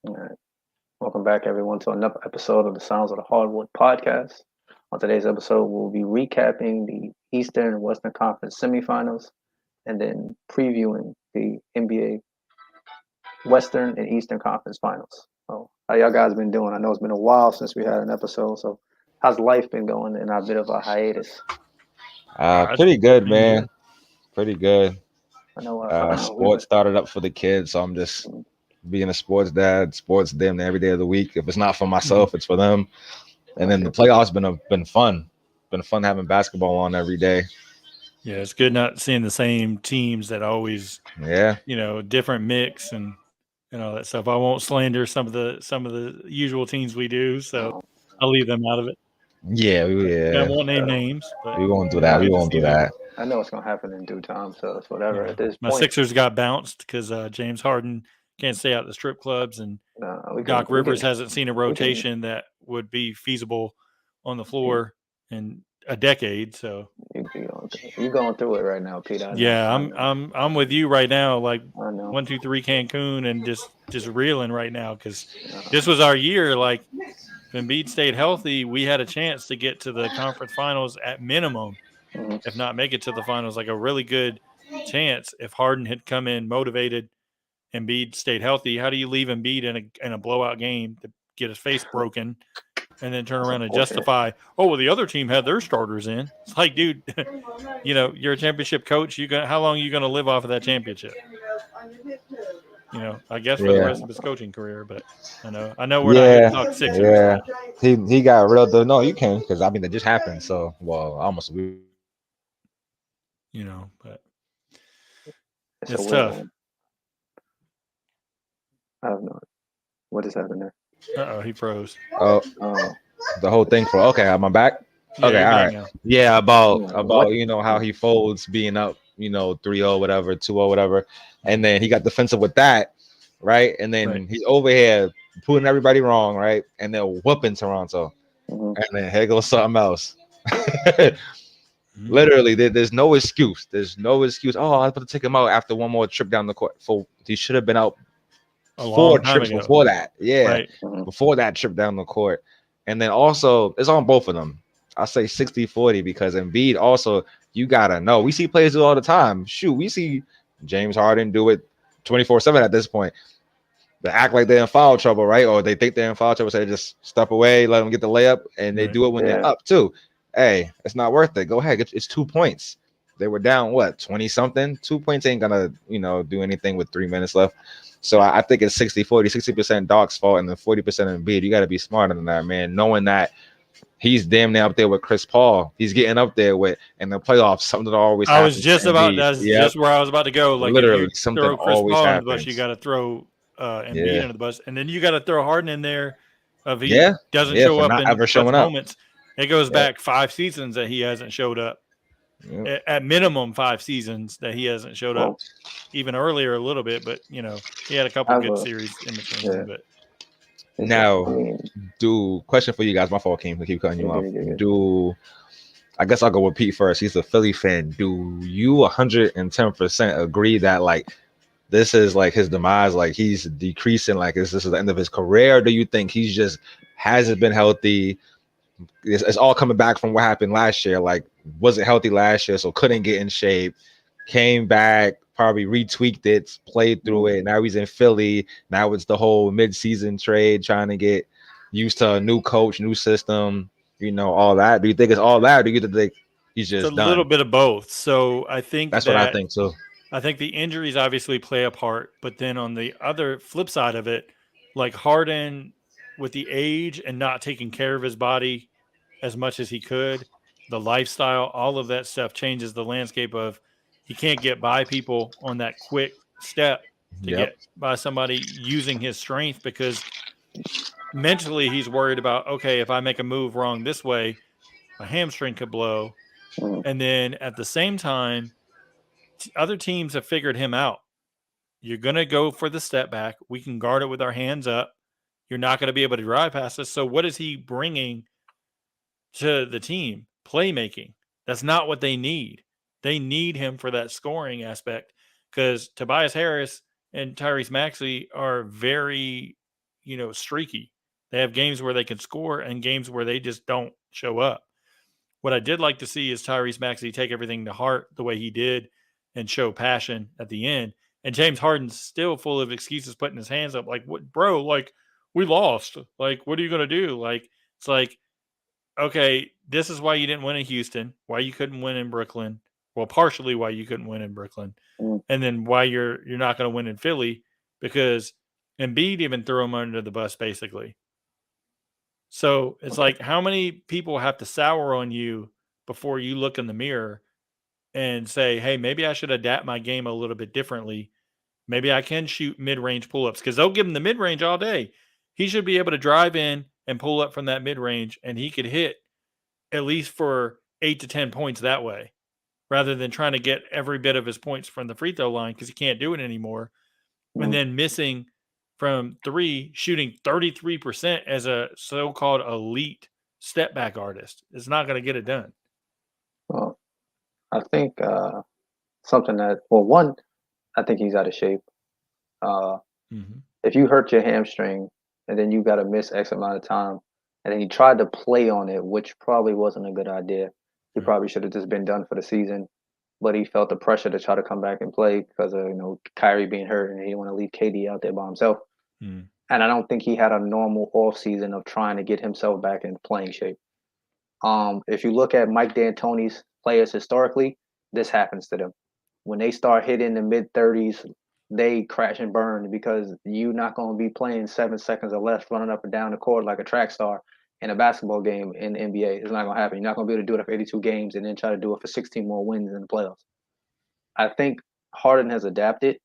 All right. Welcome back, everyone, to another episode of the Sounds of the Hardwood podcast. On today's episode, we'll be recapping the Eastern and Western Conference semifinals and then previewing the NBA Western and Eastern Conference finals. So, how y'all guys been doing? I know it's been a while since we had an episode. So, how's life been going in our bit of a hiatus? It's Pretty good, been man. good. Pretty good. I know we've been. Sports started up for the kids, so I'm just being a sports dad, sports them every day of the week. If it's not for Mhm. myself, it's for them. And then the playoffs been fun. Been fun having basketball on every day. Yeah, it's good not seeing the same teams that always, Yeah, different mix and all that stuff. I won't slander some of the usual teams we do, so Um, I'll leave them out of it. yeah, I yeah. won't name names, but We won't do that. it's nah, We good to won't see do them. that. I know it's gonna happen in due time, so it's whatever. At this My point, Sixers got bounced because James Harden can't stay out the strip clubs, and we can Doc we can Rivers hasn't seen a we can rotation that would be feasible on the floor in a decade. So you going through it right now, Pete. I know. yeah, I I'm know. I'm I'm with you right now. Like I know. 1, 2, 3 Cancun, and just reeling right now because Uh, this was our year. Like if Embiid stayed healthy, we had a chance to get to the conference finals at minimum, mhm. if not make it to the finals. Like a really good chance if Harden had come in motivated. Embiid stayed healthy. How do you leave Embiid in a blowout game to get his face broken and then turn That's around and unfortunate. justify? Oh well, the other team had their starters in. It's like, dude, you're a championship coach. How long are you gonna live off of that championship? I guess for the Yeah, rest of his coaching career. But I know we're not here to yeah, talk Sixers, yeah. but He got rid of the no. You can because I mean it just happened. So well, almost a week ago. but It's a it's weird tough. one. I have no. What just happened there? He froze. Oh, Oh, the whole thing for okay. Am I back? Yeah, Okay, you're all back right. now. Yeah, yeah. about What? how he folds being up, 3-0 whatever, 2-0 whatever. And then he got defensive with that, right? And Right. then he's over here proving everybody wrong, right? And they're whooping Toronto. Mm-hmm. And then here goes something else. Mhm. Literally, there's no excuse. There's no excuse. Oh, I was about to take him out after one more trip down the court. He should have been out A four long time trips ago. before that. Yeah, Right. Mm-hmm. before that trip down the court. And then also, it's on both of them. I say 60-40 because Embiid also, you got to know. We see players do it all the time. Shoot, we see James Harden do it 24/7 at this point. They act like they're in foul trouble, right? Or they think they're in foul trouble, so they just step away, let them get the layup, and they Right. do it when they're Yeah. up too. Hey, it's not worth it. Go ahead. It's 2 points. They were down what 20 something. 2 points ain't gonna do anything with 3 minutes left. So I think it's 60-40, 60% Doc's fault and then 40% Embiid. You got to be smarter than that, man. Knowing that he's damn near up there with Chris Paul. He's getting up there with in the playoffs. Something that always I was happens to just about. Embiid. That's Yep, just where I was about to go. Like if you literally something throw Chris always Paul under the bus, you happens. got to throw Embiid Yeah, under the bus, and then you got to throw Harden in there. If he yeah, doesn't yeah. show For up not in ever clutch showing up. moments, it goes Yep, back 5 seasons that he hasn't showed up. yep. At minimum, 5 seasons that he hasn't showed up. Well, Even earlier a little bit, but he had a couple I've good series in between. yeah. But It's a. I Now, mean, do question for you guys. My fault, King. I keep cutting you you off. good, you good. Do I guess I'll go with Pete first. He's a Philly fan. Do you 110% agree that like this is like his demise? Like he's decreasing. Like this is the end of his career? Or do you think he's just hasn't been healthy? It's all coming back from what happened last year. Like wasn't healthy last year, so couldn't get in shape. Came back, probably retweaked it, played through Mm-hmm. it. Now he's in Philly. Now it's the whole mid-season trade, trying to get used to a new coach, new system. All that. Do you think it's all that? Or do you think he's it's a just little done? bit of both. So I think That's what I that think too. I think the injuries obviously play a part, but then on the other flip side of it, like Harden with the age and not taking care of his body as much as he could, the lifestyle, all of that stuff changes the landscape of he can't get by people on that quick step to Yep. get by somebody using his strength because mentally he's worried about, okay, if I make a move wrong this way, my hamstring could blow. Mm-hmm. And then at the same time, other teams have figured him out. You're going to go for the step back. We can guard it with our hands up. You're not going to be able to drive past us. So, what is he bringing to the team? Playmaking. That's not what they need. They need him for that scoring aspect because Tobias Harris and Tyrese Maxey are very streaky. They have games where they can score and games where they just don't show up. What I did like to see is Tyrese Maxey take everything to heart the way he did and show passion at the end. And James Harden's still full of excuses, putting his hands up like, "What, bro? Like, we lost. Like, what are you gonna do?" Like, it's like, okay, this is why you didn't win in Houston, why you couldn't win in Brooklyn. Well, partially why you couldn't win in Brooklyn, Mm. and then why you're not going to win in Philly because Embiid even threw him under the bus basically. So it's Okay. like, how many people have to sour on you before you look in the mirror and say, "Hey, maybe I should adapt my game a little bit differently. Maybe I can shoot mid-range pull-ups," because they'll give him the mid-range all day. He should be able to drive in and pull up from that mid-range, and he could hit at least for 8 to 10 points that way, rather than trying to get every bit of his points from the free throw line because he can't do it anymore. And Mm. then missing from three, shooting 33% as a so-called elite step back artist. It's not going to get it done. Well, I think something that, well, one, I think he's out of shape. If you hurt your hamstring and then you got to miss X amount of time, and then he tried to play on it, which probably wasn't a good idea. He Right. probably should have just been done for the season, but he felt the pressure to try to come back and play because of Kyrie being hurt, and he didn't want to leave KD out there by himself. Mm. And I don't think he had a normal off season of trying to get himself back in playing shape. If you look at Mike D'Antoni's players historically, this happens to them. When they start hitting the mid-30s, they crash and burn because you're not going to be playing 7 seconds or less running up and down the court like a track star in a basketball game in the NBA. It's not going to happen. You're not going to be able to do it for 82 games and then try to do it for 16 more wins in the playoffs. I think Harden has adapted.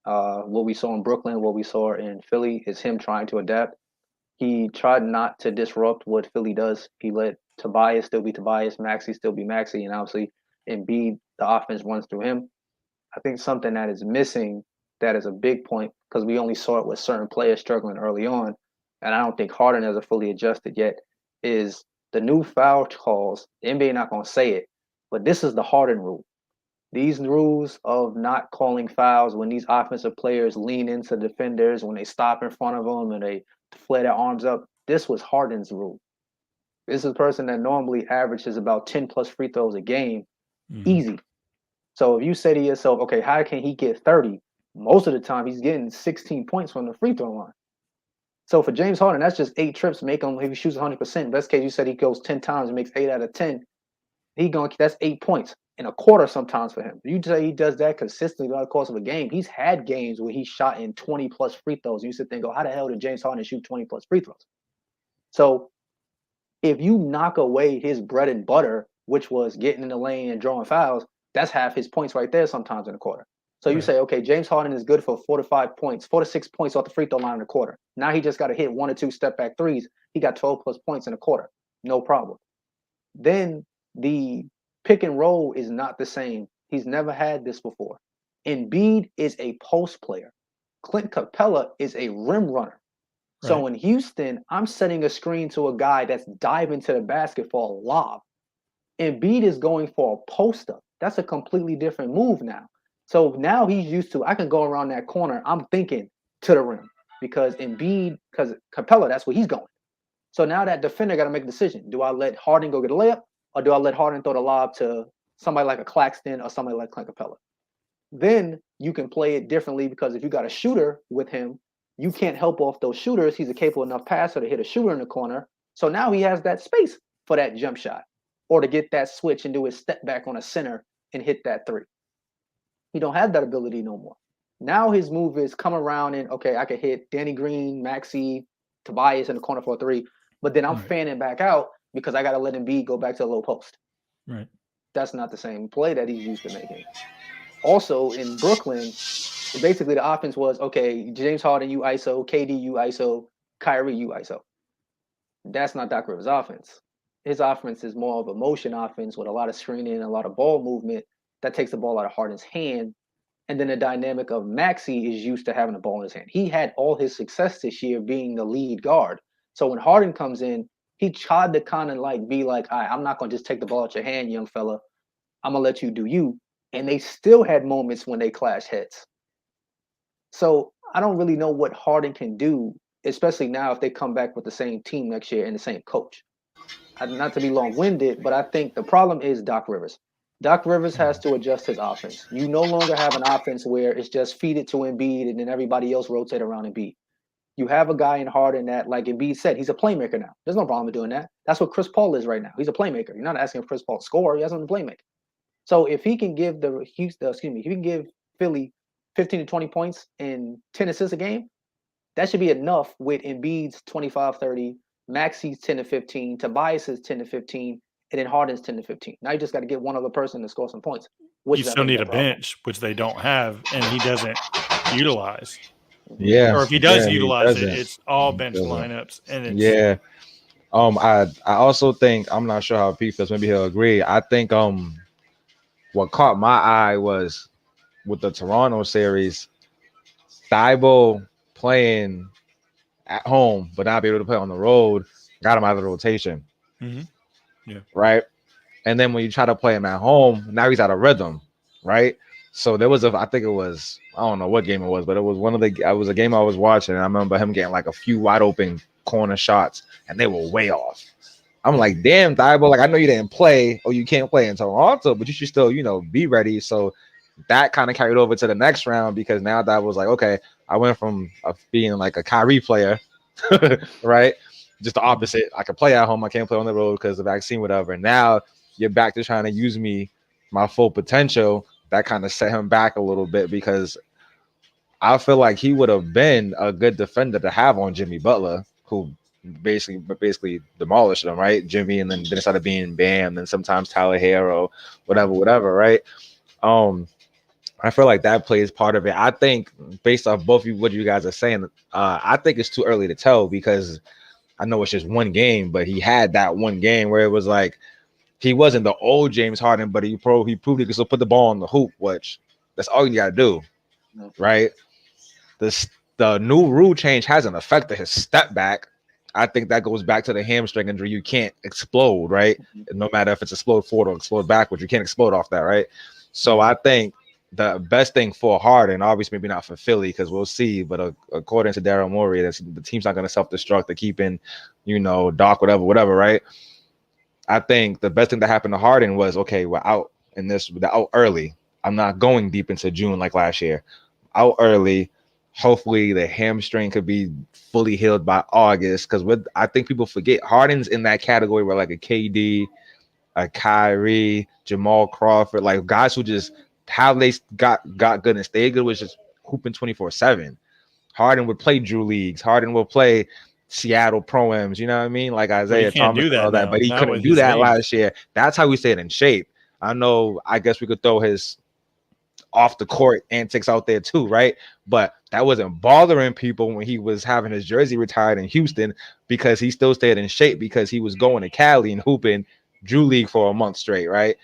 What we saw in Brooklyn, what we saw in Philly is him trying to adapt. He tried not to disrupt what Philly does. He let Tobias still be Tobias, Maxey still be Maxey, and obviously Embiid, the offense runs through him. I think something that is missing, that is a big point, because we only saw it with certain players struggling early on, and I don't think Harden has fully adjusted yet, is the new foul calls. The NBA not going to say it, but this is the Harden rule. These rules of not calling fouls when these offensive players lean into defenders, when they stop in front of them and they flare their arms up, this was Harden's rule. This is a person that normally averages about 10 plus free throws a game, easy. So if you say to yourself, okay, how can he get 30? Most of the time, he's getting 16 points from the free throw line. So for James Harden, that's just 8 trips. Make him, if he shoots 100%, best case, you said he goes 10 times and makes 8 out of 10. That's 8 points in a quarter sometimes for him. You say he does that consistently throughout the course of a game. He's had games where he shot in 20 plus free throws. You sit there and go, how the hell did James Harden shoot 20 plus free throws? So if you knock away his bread and butter, which was getting in the lane and drawing fouls, that's half his points right there sometimes in a quarter. So you say, okay, James Harden is good for 4 to 5 points, 4 to 6 points off the free throw line in a quarter. Now he just got to hit 1 or 2 step back threes. He got 12 plus points in a quarter. No problem. Then the pick and roll is not the same. He's never had this before. Embiid is a post player. Clint Capella is a rim runner. So in Houston, I'm setting a screen to a guy that's diving to the basket for a lob. Embiid is going for a post up. That's a completely different move now. So now he's used to, I can go around that corner. I'm thinking to the rim because Capella, that's where he's going. So now that defender got to make a decision. Do I let Harden go get a layup, or do I let Harden throw the lob to somebody like a Claxton or somebody like Clint Capella? Then you can play it differently because if you got a shooter with him, you can't help off those shooters. He's a capable enough passer to hit a shooter in the corner. So now he has that space for that jump shot or to get that switch and do his step back on a center and hit that three. He don't have that ability no more. Now his move is come around and, okay, I could hit Danny Green, Maxey, Tobias in the corner for a three, but then I'm fanning back out because I got to let Embiid go back to the low post. Right. That's not the same play that he's used to making. Also in Brooklyn, basically the offense was, okay, James Harden, you ISO, KD, you ISO, Kyrie, you ISO. That's not Doc Rivers' offense. His offense is more of a motion offense with a lot of screening and a lot of ball movement that takes the ball out of Harden's hand. And then the dynamic of Maxey is used to having the ball in his hand. He had all his success this year being the lead guard. So when Harden comes in, he tried to kind of like be like, all right, I'm not going to just take the ball out your hand, young fella. I'm going to let you do you. And they still had moments when they clash heads. So I don't really know what Harden can do especially now if they come back with the same team next year and the same coach. Not to be long-winded, but I think the problem is Doc Rivers. Doc Rivers has to adjust his offense. You no longer have an offense where it's just feed it to Embiid and then everybody else rotate around Embiid. You have a guy in Harden that, like Embiid said, he's a playmaker now. There's no problem with doing that. That's what Chris Paul is right now. He's a playmaker. You're not asking Chris Paul to score. You're asking him to playmaker. So if he can give if he can give Philly 15 to 20 points and 10 assists a game, that should be enough with Embiid's 25, 30, Maxi's 10 to 15, Tobias's 10 to 15, and then Harden's 10 to 15. Now you just got to get one other person to score some points. You still need a bench, which they don't have, and he doesn't utilize. Yeah. Or if he does utilize it, it's all bench lineups. And it's, I also think, I'm not sure how Pete feels, maybe he'll agree. I think what caught my eye was with the Toronto series, Thibault playing at home but not be able to play on the road got him out of the rotation. Mm-hmm. Yeah. Right. And then when you try to play him at home, now he's out of rhythm. Right. So there was I think it was, I don't know what game it was, but it was a game I was watching, and I remember him getting like a few wide open corner shots, and they were way off. I'm like, damn, Thibault, like I know you didn't play or you can't play in Toronto, but you should still, be ready. So that kind of carried over to the next round, because now that was like, okay, I went from being like a Kyrie player, right? Just the opposite. I can play at home, I can't play on the road because of the vaccine, whatever. And now you're back to trying to use my full potential. That kind of set him back a little bit, because I feel like he would have been a good defender to have on Jimmy Butler, who basically demolished him, right? Jimmy, and then it started being Bam, then sometimes Tyler Hero, whatever, right? I feel like that plays part of it. I think based off both of what you guys are saying, I think it's too early to tell, because I know it's just one game, but he had that one game where it was like he wasn't the old James Harden, but he proved he could still put the ball on the hoop, which that's all you got to do, right? The new rule change hasn't affected his step back. I think that goes back to the hamstring injury. You can't explode, right? No matter if it's explode forward or explode backwards, you can't explode off that, right? So I think the best thing for Harden, obviously maybe not for Philly, because we'll see, but according to Daryl Morey, the team's not going to self-destruct. They're keeping, Doc, whatever, right? I think the best thing that happened to Harden was, okay, we're out we're out early. I'm not going deep into June like last year. Out early. Hopefully the hamstring could be fully healed by August, because I think people forget Harden's in that category where like a KD, a Kyrie, Jamal Crawford, like guys who just how they got good and stayed good was just hooping 24/7. Harden would play Drew Leagues. Harden would play Seattle Pro-Ams, you know what I mean? Like Isaiah Thomas and all that, but he couldn't do that last year. That's how we stayed in shape. I guess we could throw his off the court antics out there too, right? But that wasn't bothering people when he was having his jersey retired in Houston, because he still stayed in shape, because he was going to Cali and hooping Drew League for a month straight, right?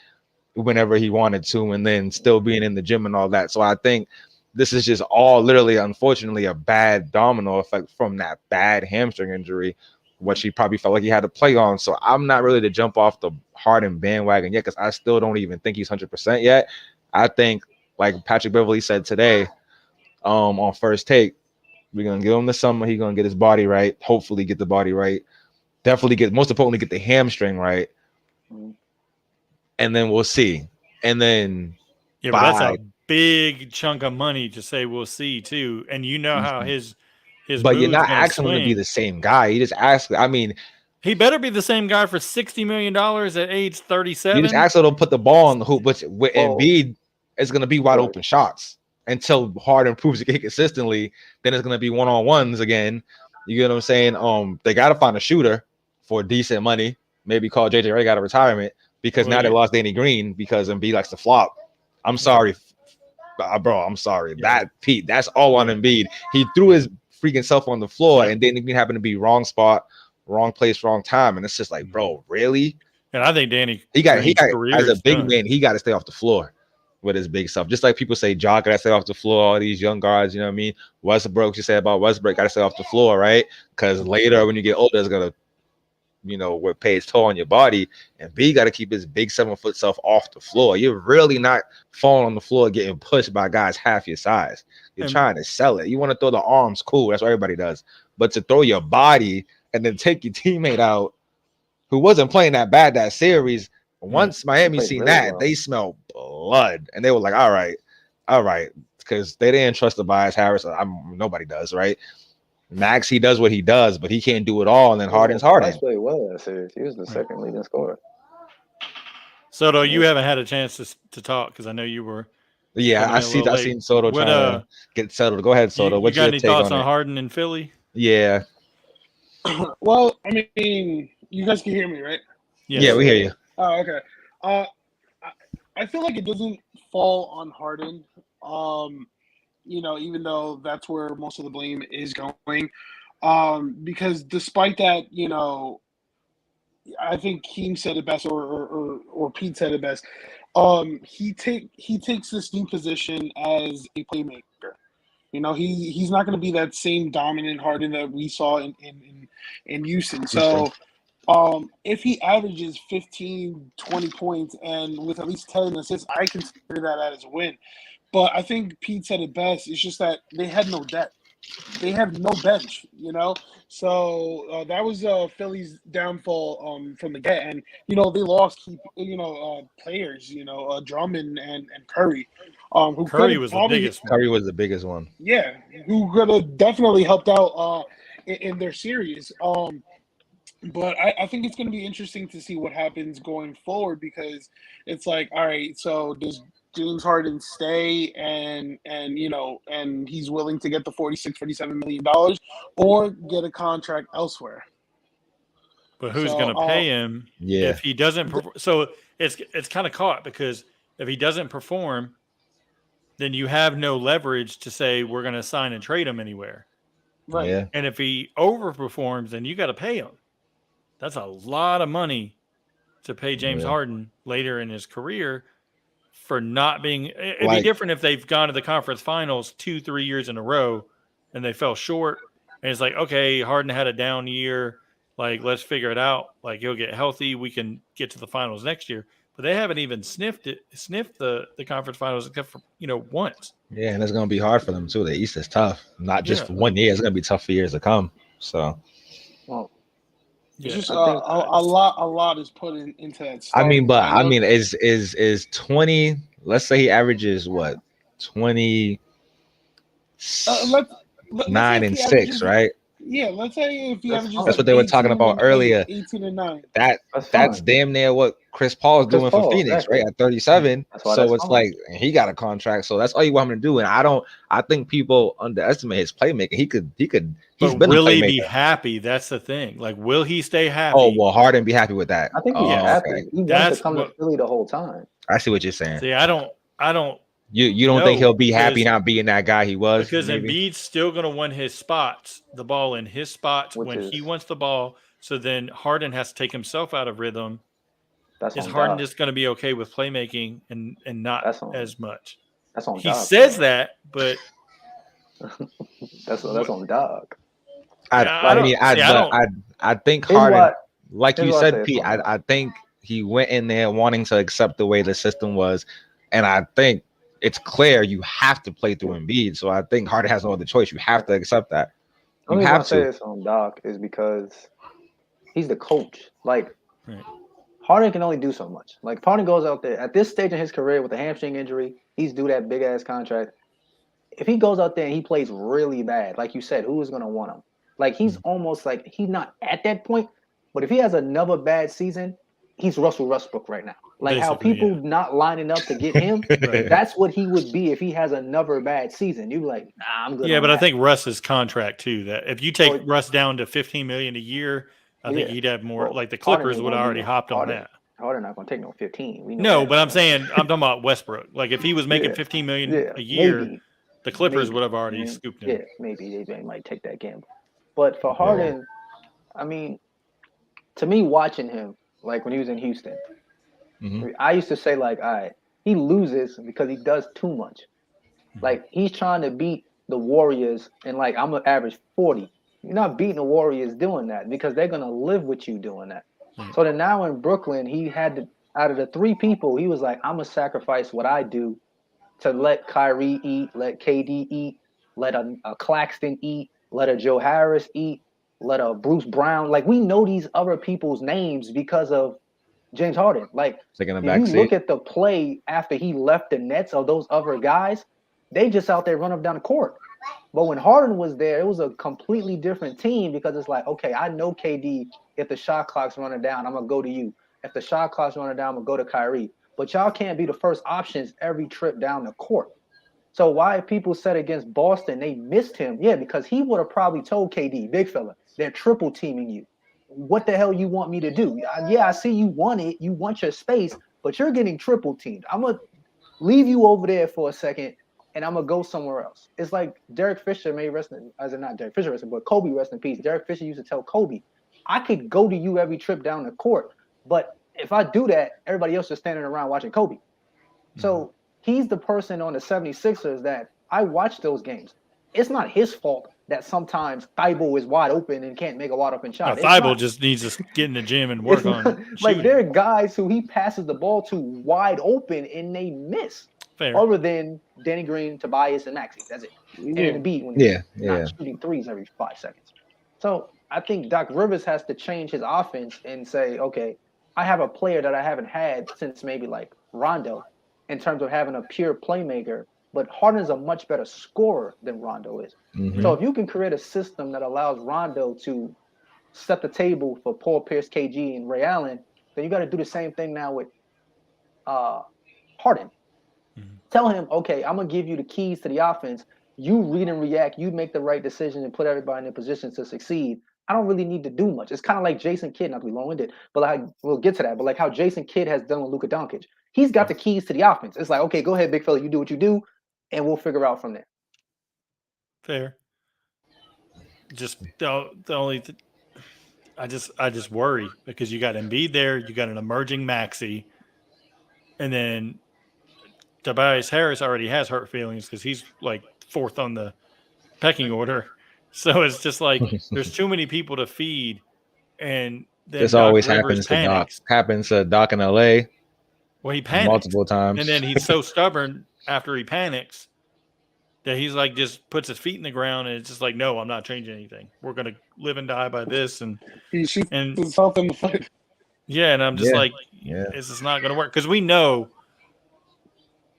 Whenever he wanted to, and then still being in the gym and all that. So I think this is just all literally, unfortunately, a bad domino effect from that bad hamstring injury, which he probably felt like he had to play on. So I'm not really to jump off the Harden bandwagon yet, because I still don't even think he's 100% yet. I think, like Patrick Beverly said today on First Take, we're going to give him the summer. He's going to get his body right, hopefully get the body right, most importantly, get the hamstring right. And then we'll see. And then but that's a big chunk of money to say we'll see too. And how his but you're not asking him to be the same guy. You just ask. I mean, he better be the same guy for $60 million at age 37. You just ask him to put the ball on the hoop, but with Embiid, it's going to be wide open shots until Harden proves to get consistently. Then it's going to be one-on-ones again. You get what I'm saying? They got to find a shooter for decent money. Maybe call JJ Redick out of retirement, because now they lost Danny Green because Embiid likes to flop. I'm sorry, bro. I'm sorry. That Pete, that's all on Embiid. He threw his freaking self on the floor, and then Green happened to be wrong spot, wrong place, wrong time, and it's just like, bro, really? And I think Danny, he got as a big man, he got to stay off the floor with his big stuff. Just like people say, Ja got to stay off the floor. All these young guards, you know what I mean? Westbrook, you say about Westbrook, got to stay off the floor, right? Because later when you get older, it's gonna what pays toll on your body. And B got to keep his big 7-foot self off the floor. You're really not falling on the floor getting pushed by guys half your size. You're trying to sell it. You want to throw the arms, cool. That's what everybody does. But to throw your body and then take your teammate out who wasn't playing that bad that series, once Miami seen really that, well. they smelled blood. And they were like, all right. Because they didn't trust Tobias Harris. Nobody does, right? Max, he does what he does, but he can't do it all. And then Harden's Harden. Played well that series. He was the second leading scorer. Soto, you haven't had a chance to talk because I know you were. Yeah, I seen Soto trying to get settled. Go ahead, Soto. What's your take thoughts on on Harden in Philly? Yeah. Well, I mean, you guys can hear me, right? Yes. Yeah, we hear you. Oh, okay. I feel like it doesn't fall on Harden. Even though that's where most of the blame is going. Because despite that, I think Keem said it best, or Pete said it best. He takes this new position as a playmaker. He's not going to be that same dominant Harden that we saw in Houston. So, if he averages 15, 20 points and with at least 10 assists, I consider that as a win. But I think Pete said it best. It's just that they had no depth. They have no bench, So that was Philly's downfall from the get. And, they lost key, players, Drummond and Curry. Who Curry was the biggest one. Curry was the biggest one. Yeah, who could have definitely helped out in their series. But I think it's going to be interesting to see what happens going forward because it's like, all right, so does James Harden stay and he's willing to get the $47 million or get a contract elsewhere? But who's going to pay him if he doesn't perform? So it's kind of caught because if he doesn't perform, then you have no leverage to say we're going to sign and trade him anywhere. Right. Yeah. And if he overperforms, then you got to pay him. That's a lot of money to pay James Harden later in his career for not being. It'd be different if they've gone to the conference finals 2-3 years in a row and they fell short. And it's like, okay, Harden had a down year. Like, let's figure it out. Like, he'll get healthy. We can get to the finals next year. But they haven't even sniffed the conference finals except for, once. Yeah, and it's going to be hard for them, too. The East is tough. Not just for 1 year. It's going to be tough for years to come. So. Well, it's just a lot is put into that. Is 20? Let's say he averages what 20, 9 and 6, right? Yeah, let's say if he averages. That's what they were talking about earlier. 18 and 9. That's damn near what Chris Paul's doing for Phoenix, right? At 37. So it's like he got a contract. So that's all you want him to do. And I think people underestimate his playmaking. He could. He's been really be happy. That's the thing. Like, will he stay happy? Oh, well, Harden be happy with that. I think he's happy. Okay. He wants to come to Philly the whole time. I see what you're saying. See, I don't. You don't think he'll be happy not being that guy he was? Because Embiid's still going to want his spots, the ball in his spots he wants the ball. So then Harden has to take himself out of rhythm. Is Harden just going to be okay with playmaking and not as much? That's on. He says that, but that's on Doc. I think Harden, like you said, Pete. I think he went in there wanting to accept the way the system was, and I think it's clear you have to play through Embiid. So I think Harden has no other choice. You have to accept that. The only reason I say this on Doc is because he's the coach. Like, Harden can only do so much. Like, Harden goes out there at this stage in his career with a hamstring injury. He's due that big ass contract. If he goes out there and he plays really bad, like you said, who is going to want him? Like, he's almost like he's not at that point. But if he has another bad season, he's Russell Westbrook right now. Like, how people not lining up to get him, that's what he would be if he has another bad season. You'd be like, nah, I'm good. Yeah, but I think Russ's contract too. That if you take Russ down to $15 million a year, I think he'd have more. Like the Clippers would have already hopped on that. Harden not going to take no 15. But I'm talking about Westbrook. Like if he was making $15 million a year, the Clippers would have already scooped him. Yeah, maybe they might take that gamble. But for Harden, I mean, to me, watching him, like when he was in Houston, I used to say, like, all right, he loses because he does too much. Like, he's trying to beat the Warriors, and, like, I'm going to average 40. You're not beating the Warriors doing that because they're gonna live with you doing that. So then now in Brooklyn, he had to, out of the three people, he was like, I'm gonna sacrifice what I do to let Kyrie eat, let KD eat, let a Claxton eat, let a Joe Harris eat, let a Bruce Brown. Like we know these other people's names because of James Harden. Like Taking a if you back look seat. at the play after he left the Nets of those other guys, they just out there running down the court. But when Harden was there, it was a completely different team because it's like, okay, I know KD, if the shot clock's running down, I'm gonna go to you. If the shot clock's running down, I'm gonna go to Kyrie. But y'all can't be the first options every trip down the court. So why people said against Boston they missed him? Yeah, because he would have probably told KD, big fella, they're triple teaming you. What the hell you want me to do? Yeah, I see you want it. You want your space, but you're getting triple teamed. I'm gonna leave you over there for a second, and I'm gonna go somewhere else. It's like Derek Fisher may rest in, as in not Derek Fisher rest in, but Kobe rest in peace. Derek Fisher used to tell Kobe, I could go to you every trip down the court, but if I do that, everybody else is standing around watching Kobe. So he's the person on the 76ers that I watch those games. It's not his fault that sometimes Thibault is wide open and can't make a wide open shot. It's Thibault not. just needs to get in the gym and It's work not on like shooting. there are guys who he passes the ball to wide open and they miss. Fair. Other than Danny Green, Tobias, and Maxey. That's it. And Yeah. Embiid when Yeah, he's not yeah. shooting threes every 5 seconds. So I think Doc Rivers has to change his offense and say, okay, I have a player that I haven't had since maybe like Rondo in terms of having a pure playmaker, but Harden's a much better scorer than Rondo is. Mhm. So if you can create a system that allows Rondo to set the table for Paul Pierce, KG, and Ray Allen, then you got to do the same thing now with Harden. Tell him, okay, I'm gonna give you the keys to the offense. You read and react. You make the right decision and put everybody in a position to succeed. I don't really need to do much. It's kind of like Jason Kidd, not to be long-winded, but like we'll get to that. But like how Jason Kidd has done with Luka Doncic, he's got the keys to the offense. It's like, okay, go ahead, big fella, you do what you do, and we'll figure out from there. Fair. Just the only I just worry because you got Embiid there, you got an emerging Maxey, and then Tobias Harris already has hurt feelings because he's like fourth on the pecking order. So it's just like there's too many people to feed, and then This Doc always Rivers happens to Doc. panics. Happens to Doc in LA Well, he panics multiple times. and then he's so stubborn after he panics that he's like just puts his feet in the ground and it's just like, no, I'm not changing anything. We're gonna live and die by this, and He shoots and himself in the foot. yeah, and I'm just Yeah. like, Yeah. this is not gonna work because we know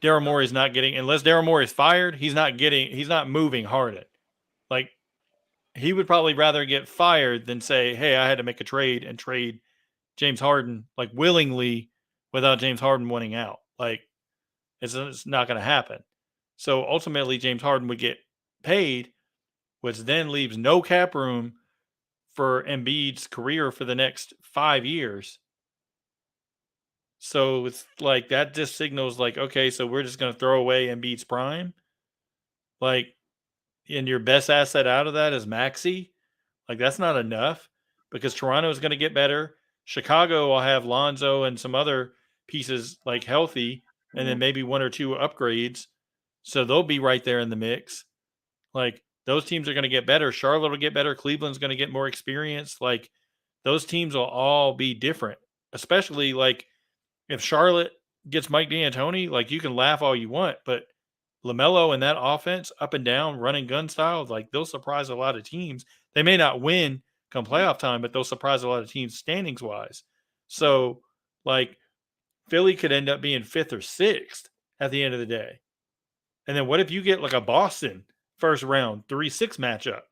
Daryl Morey's not getting unless Daryl Morey is fired. He's not moving Harden. Like he would probably rather get fired than say, hey, I had to make a trade and trade James Harden like willingly without James Harden wanting out. Like it's not going to happen. So ultimately, James Harden would get paid, which then leaves no cap room for Embiid's career for the next 5 years. So it's like that just signals like, okay, so we're just going to throw away Embiid's prime. Like, and your best asset out of that is Maxey. Like that's not enough because Toronto is going to get better. Chicago will have Lonzo and some other pieces like healthy, and then maybe one or two upgrades. So they'll be right there in the mix. Like those teams are going to get better. Charlotte will get better. Cleveland's going to get more experience. Like those teams will all be different, especially like if Charlotte gets Mike D'Antoni, like you can laugh all you want, but LaMelo and that offense up and down running gun style, like they'll surprise a lot of teams. They may not win come playoff time, but they'll surprise a lot of teams standings wise. So like Philly could end up being 5th or 6th at the end of the day. And then what if you get like a Boston first round 3-6 matchup?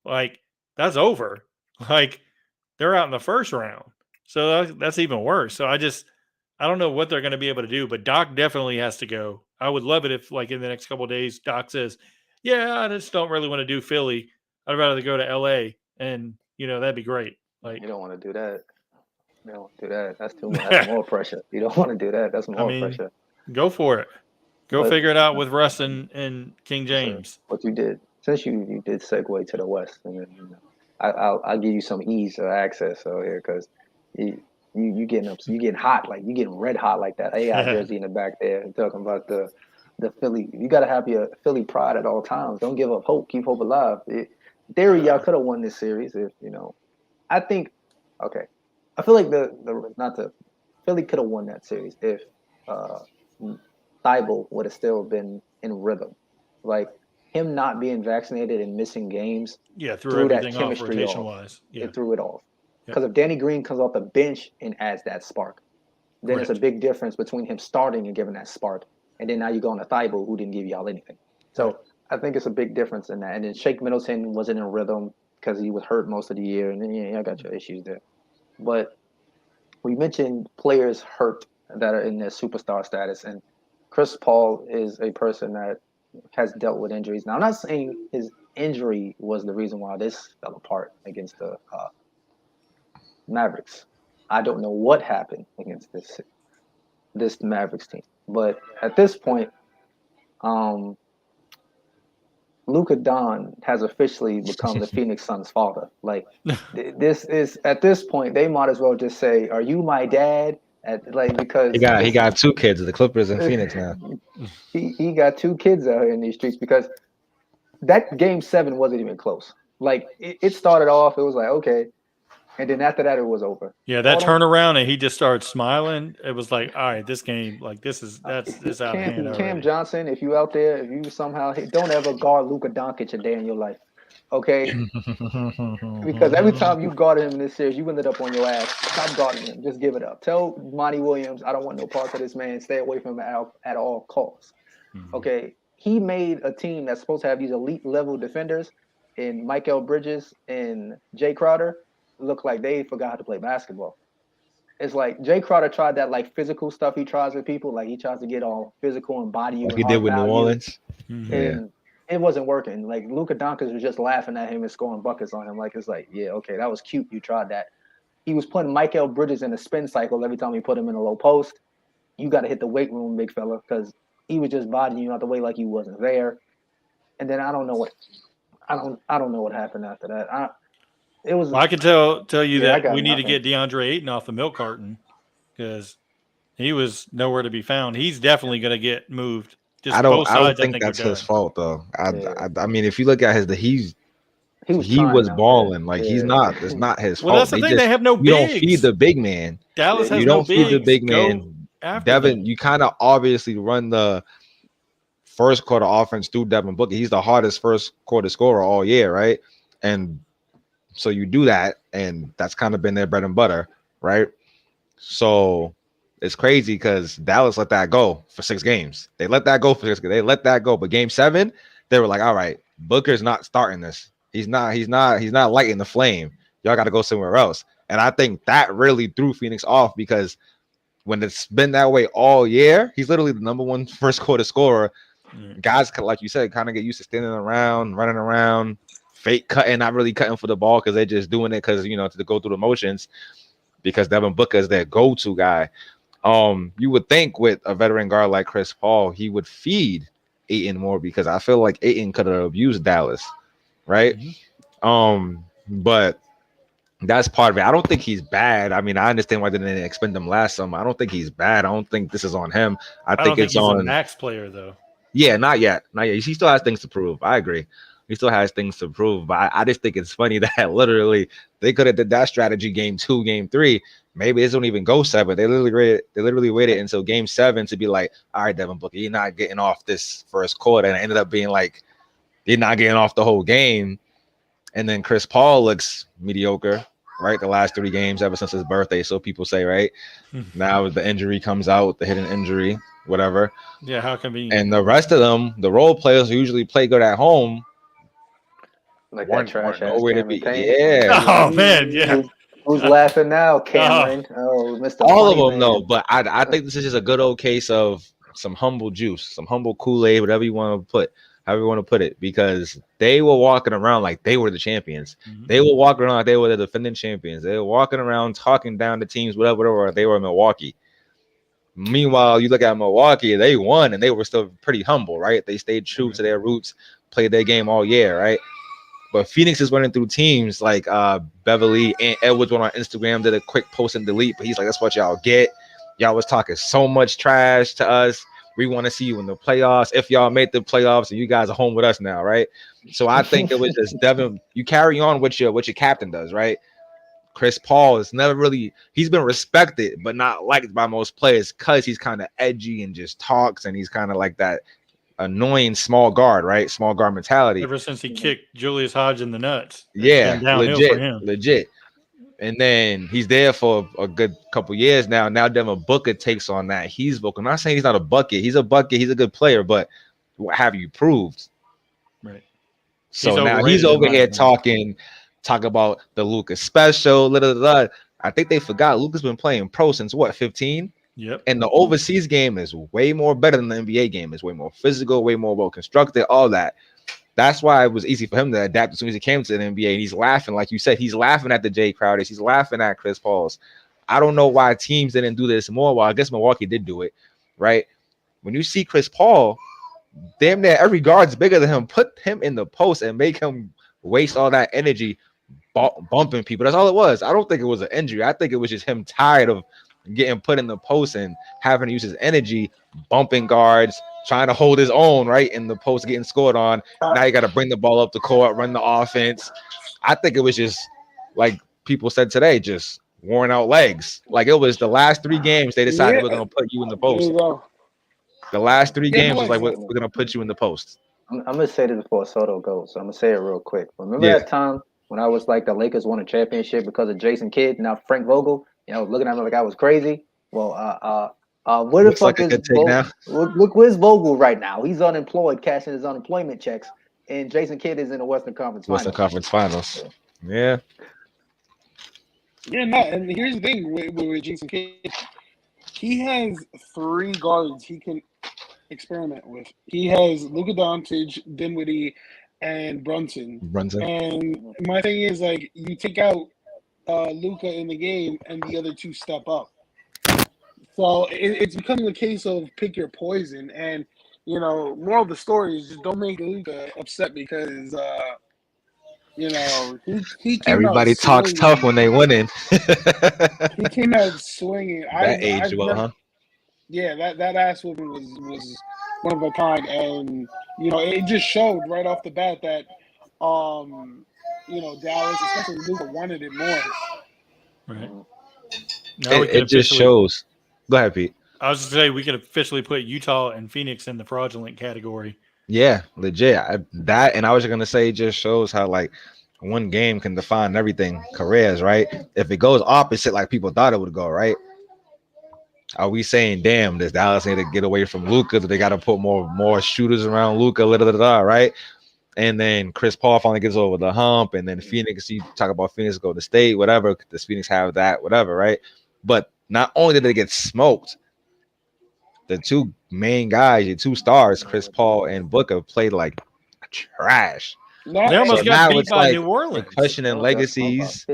Like that's over. Like they're out in the first round. So that's even worse. So I don't know what they're going to be able to do, but Doc definitely has to go. I would love it if, like, in the next couple of days, Doc says, "Yeah, I just don't really want to do Philly. I'd rather go to LA," and that'd be great. Like, You don't want to do that. You don't want to do that. That's too much. That's more pressure. You don't want to do that. That's more pressure. Go for it. Go But- figure it out with Russ and King James. What you did, since you did segue to the West, and then, I'll give you some ease of access here because you getting up, you getting hot, like you getting red hot like that. AI jersey in the back there, talking about the Philly. You got to have your Philly pride at all times. Don't give up hope. Keep hope alive. theory, y'all could have won this series if I think. Okay, I feel like Philly could have won that series if uh, Thibault would have still been in rhythm. Like him not being vaccinated and missing games Yeah, threw threw that everything off chemistry rotation off. wise. Yeah. It threw it off. Yep. Because if Danny Green comes off the bench and adds that spark, then it's a Correct. big difference between him starting and giving that spark, and then now you go on to Thibault who didn't give y'all anything. So Right. I think it's a big difference in that. And then Shake Middleton wasn't in rhythm because he was hurt most of the year, and then I got your issues there. But we mentioned players hurt that are in their superstar status, and Chris Paul is a person that has dealt with injuries. Now, I'm not saying his injury was the reason why this fell apart against the Mavericks. I don't know what happened against this Mavericks team, but at this point, um, Luka Don has officially become the Phoenix Suns' father. Like this is at this point, they might as well just say, "Are you my dad?" He Because got he this got two kids, the Clippers and Phoenix now. he got two kids out here in these streets because that game 7 wasn't even close. Like it started off, it was like okay, and then after that, it was over. Yeah, that turnaround and he just started smiling. It was like, all right, this game, like that's out of hand Cam already. Johnson, if you out there, if you somehow don't ever guard Luka Doncic a day in your life, okay? Because every time you guarded him in this series, you ended up on your ass. Stop guarding him. Just give it up. Tell Monty Williams, I don't want no parts of this man. Stay away from him at all costs. Okay, he made a team that's supposed to have these elite level defenders in Michael Bridges and Jay Crowder look like they forgot how to play basketball. It's like Jay Crowder tried that like physical stuff he tries with people, like he tries to get all physical and body you Like and he did heart with New value, Orleans. Yeah. and it wasn't working. Like Luka Doncic was just laughing at him and scoring buckets on him. Like it's like, yeah, okay, that was cute. You tried that. He was putting Michael Bridges in a spin cycle every time he put him in a low post. You got to hit the weight room, big fella, because he was just bodying you out the way like he wasn't there. And then I don't know what happened after that. It was Well, I can tell you yeah, I that got we need to nothing. get DeAndre Ayton off the milk carton because he was nowhere to be found. He's definitely going to get moved. Just I both don't sides, I think think, are that's his done. fault though. Yeah. I mean, if you look at He was he trying was out there. balling. Like he's Yeah. not. It's not his Well, fault. that's the thing. They have no You don't feed bigs. the big man. Dallas Yeah, has You no don't feed the bigs. big Go man. after Devin, them. you kind of obviously run the first quarter offense through Devin Booker. He's the hardest first quarter scorer all year, right? And so you do that, and that's kind of been their bread and butter, right? So it's crazy because Dallas let that go for 6 games. They let that go for 6 games. They let that go. But game 7, they were like, all right, Booker's not starting this. He's not lighting the flame. Y'all got to go somewhere else. And I think that really threw Phoenix off because when it's been that way all year, he's literally the number 1 first quarter scorer. Guys, like you said, kind of get used to standing around, running around, fake cutting, not really cutting for the ball because they're just doing it because to go through the motions. Because Devin Booker is their go-to guy. You would think with a veteran guard like Chris Paul, he would feed Ayton more because I feel like Ayton could have abused Dallas, right? But that's part of it. I don't think he's bad. I mean, I understand why they didn't expend him last summer. I don't think he's bad. I don't think this is on him. I don't think think it's he's on a max player though. Yeah, not yet. He still has things to prove. I agree. He still has things to prove. But I just think it's funny that literally they could have did that strategy game 2, game 3. Maybe this don't even go 7. They literally waited until game 7 to be like, all right, Devin Booker, you're not getting off this first quarter. And it ended up being like, you're not getting off the whole game. And then Chris Paul looks mediocre, right? The last 3 games ever since his birthday. So people say, right? Now the injury comes out, the hidden injury, whatever. Yeah, how convenient. And the rest of them, the role players who usually play good at home, Like that weren't trash ass nowhere to Cameron be. Payne. Yeah, Oh man, yeah. Who's laughing now, Cameron? Oh, Mr. all of Funny them Man. though. But I think this is just a good old case of some humble juice, some humble Kool-Aid, whatever you want to put, however you want to put it, because they were walking around like they were the champions. They were walking around like they were the defending champions. They were walking around talking down the teams, whatever. They were in Milwaukee. Meanwhile, you look at Milwaukee, they won and they were still pretty humble, right? They stayed true to their roots, played their game all year, right? But Phoenix is running through teams like Beverly and Edwards went on Instagram, did a quick post and delete, but he's like, that's what y'all get. Y'all was talking so much trash to us. We want to see you in the playoffs. If y'all make the playoffs and you guys are home with us now, right? So I think it was just Devin. You carry on what your captain does, right? Chris Paul is never really, he's been respected, but not liked by most players because he's kind of edgy and just talks, and he's kind of like that annoying small guard, right? Small guard mentality. Ever since he kicked Julius Hodge in the nuts, it's Yeah, been downhill for him. legit. And then he's there for a good couple years now. Now Devin Booker takes on that. He's vocal. I'm not saying he's not a bucket. He's a bucket. He's a good player, but what have you proved? Right. So now he's over here talking about the Lucas special. I think they forgot Lucas been playing pro since what, 15? Yep. And the overseas game is way more better than the NBA game. It's way more physical, way more well constructed, all that. That's why it was easy for him to adapt as soon as he came to the NBA. And he's laughing, like you said, he's laughing at the Jay Crowders. He's laughing at Chris Paul's. I don't know why teams didn't do this more. Well, I guess Milwaukee did do it, right? When you see Chris Paul, damn near every guard's bigger than him. Put him in the post and make him waste all that energy bumping people. That's all it was. I don't think it was an injury. I think it was just him tired of getting put in the post and having to use his energy bumping guards, trying to hold his own, right, in the post, getting scored on. Now you got to bring the ball up the court, run the offense. I think it was just, like people said today, just worn out legs. Like, it was the last 3 games they decided we're going to put you in the post. The last 3 games was like, we're going to put you in the post. I'm going to say this before Soto goes, so I'm going to say it real quick. Remember that time when I was like, the Lakers won a championship because of Jason Kidd, now Frank Vogel, looking at me like I was crazy? Well, where the fuck is Vogel? Look, where's Vogel right now? He's unemployed, cashing his unemployment checks, and Jason Kidd is in the Western Conference Finals. Yeah. Yeah, no, and here's the thing with Jason Kidd. He has 3 guards he can experiment with. He has Luka Doncic, Dinwiddie, and Brunson. And my thing is, like, you take out Luka in the game, and the other 2 step up. So it's becoming a case of pick your poison. And, moral of the story is just don't make Luka upset because, he came everybody out talks swinging. tough when they winning. He came out swinging. Huh? Yeah, that ass whooping was one of a kind, and it just showed right off the bat that Dallas, especially Luka, wanted it more. Right. It just shows. Go ahead, Pete. I was just saying we could officially put Utah and Phoenix in the fraudulent category. Yeah, legit. And I was going to say, it just shows how, like, one game can define everything. Careers, right? If it goes opposite like people thought it would go, right? Are we saying, damn, does Dallas need to get away from Luka? Do they got to put more shooters around Luka? Right? And then Chris Paul finally gets over the hump, and then Phoenix. You talk about Phoenix go to state, whatever. Does Phoenix have that, whatever, right? But not only did they get smoked, the 2 main guys, your 2 stars, Chris Paul and Booker, played like trash. They almost got beat by New Orleans. Questioning legacies.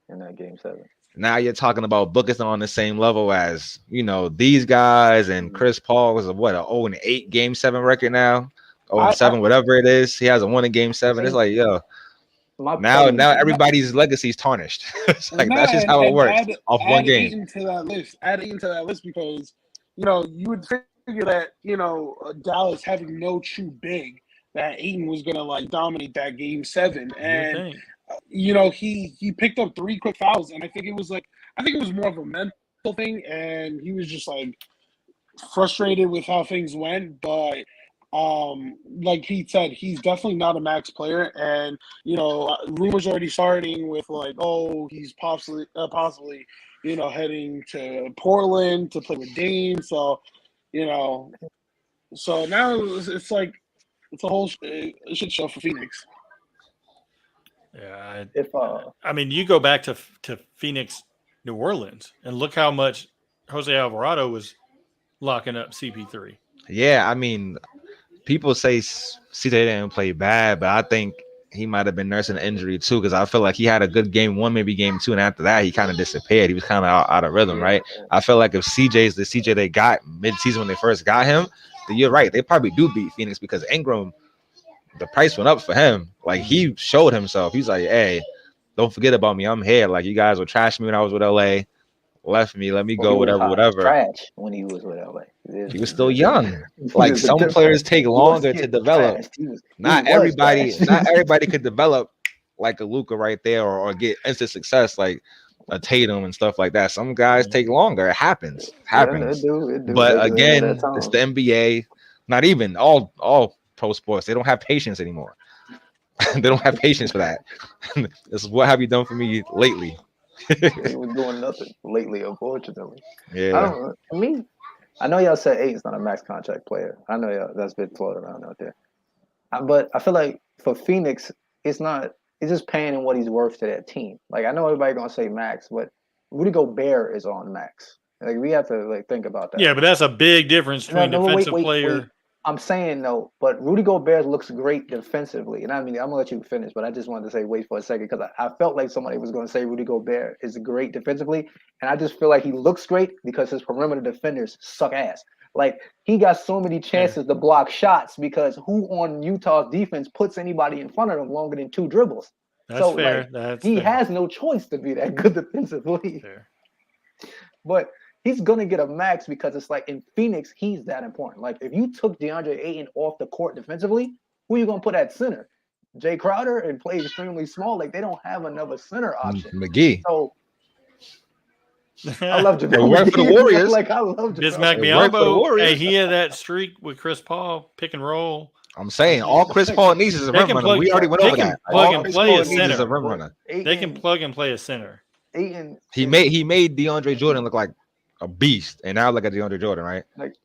In that game 7. Now you're talking about Booker's on the same level as, these guys, and Chris Paul was a 0-8 game 7 record now. 0-7, whatever it is. He has a 1 in game 7. It's like, yo. Now everybody's legacy is tarnished. It's like, that's just how it works. Off one game. Add Ayton to that list because, you would figure that, Dallas having no true big, that Ayton was going to, like, dominate that game 7. And, he picked up 3 quick fouls. And I think it was more of a mental thing. And he was just, like, frustrated with how things went. But, like Pete said, he's definitely not a max player. And, rumors already starting with, like, he's possibly heading to Portland to play with Dame. So, so now it's like it's a whole shit show for Phoenix. Yeah, I mean, you go back to Phoenix, New Orleans, and look how much Jose Alvarado was locking up CP3. Yeah, I mean, people say CJ didn't play bad, but I think he might have been nursing an injury too, because I feel like he had a good game 1, maybe game 2, and after that he kind of disappeared. He was kind of out of rhythm, right? I feel like if CJ's the CJ they got mid-season when they first got him, then you're right. They probably do beat Phoenix because Ingram, the price went up for him. Like, he showed himself. He's like, hey, don't forget about me. I'm here. Like, you guys were trashing me when I was with LA. left me. Let me Well, go, he was whatever, hot whatever. trash when he was with LA. He was still young. Like There's a some difference. players take He wasn't longer to getting develop. trashed. He was Not everybody could develop like a Luka right there or get instant success like a Tatum and stuff like that. Some guys take longer. It happens. Yeah, it do. But They had that again, time. it's the NBA. Not even all pro sports. They don't have patience anymore. They don't have patience for that. This is what have you done for me lately? They were doing nothing lately, unfortunately. Yeah. I know y'all said Aiton's not a max contract player. I know y'all that's been floated around out there. But I feel like for Phoenix, it's not. It's just paying him what he's worth to that team. Like I know everybody gonna say max, but Rudy Gobert is on max. Like we have to like think about that. Yeah, but that's a big difference between defensive Wait. player. I'm saying no, but Rudy Gobert looks great defensively, and I mean I'm gonna let you finish, but I just wanted to say wait for a second because I felt like somebody was gonna say Rudy Gobert is great defensively, and I just feel like he looks great because his perimeter defenders suck ass. Like he got so many chances to block shots because who on Utah's defense puts anybody in front of him longer than 2 dribbles? That's so fair. like That's he fair. has no choice to be that good defensively. Fair. But he's gonna get a max because it's like in Phoenix, he's that important. Like if you took DeAndre Ayton off the court defensively, who are you gonna put at center? Jay Crowder and play extremely small. Like they don't have another center option. McGee. So I love It worked for the Warriors. Like I love Bismack It worked for the Biyombo. Warriors. Hey, he had that streak with Chris Paul, pick and roll. I'm saying all Chris Paul needs is a rim runner. We already went over that. Plug All and Chris play Paul a needs is a center. rim runner. They can plug and play a center. Ayton. He made DeAndre Jordan look like a beast, and now look at DeAndre Jordan, right?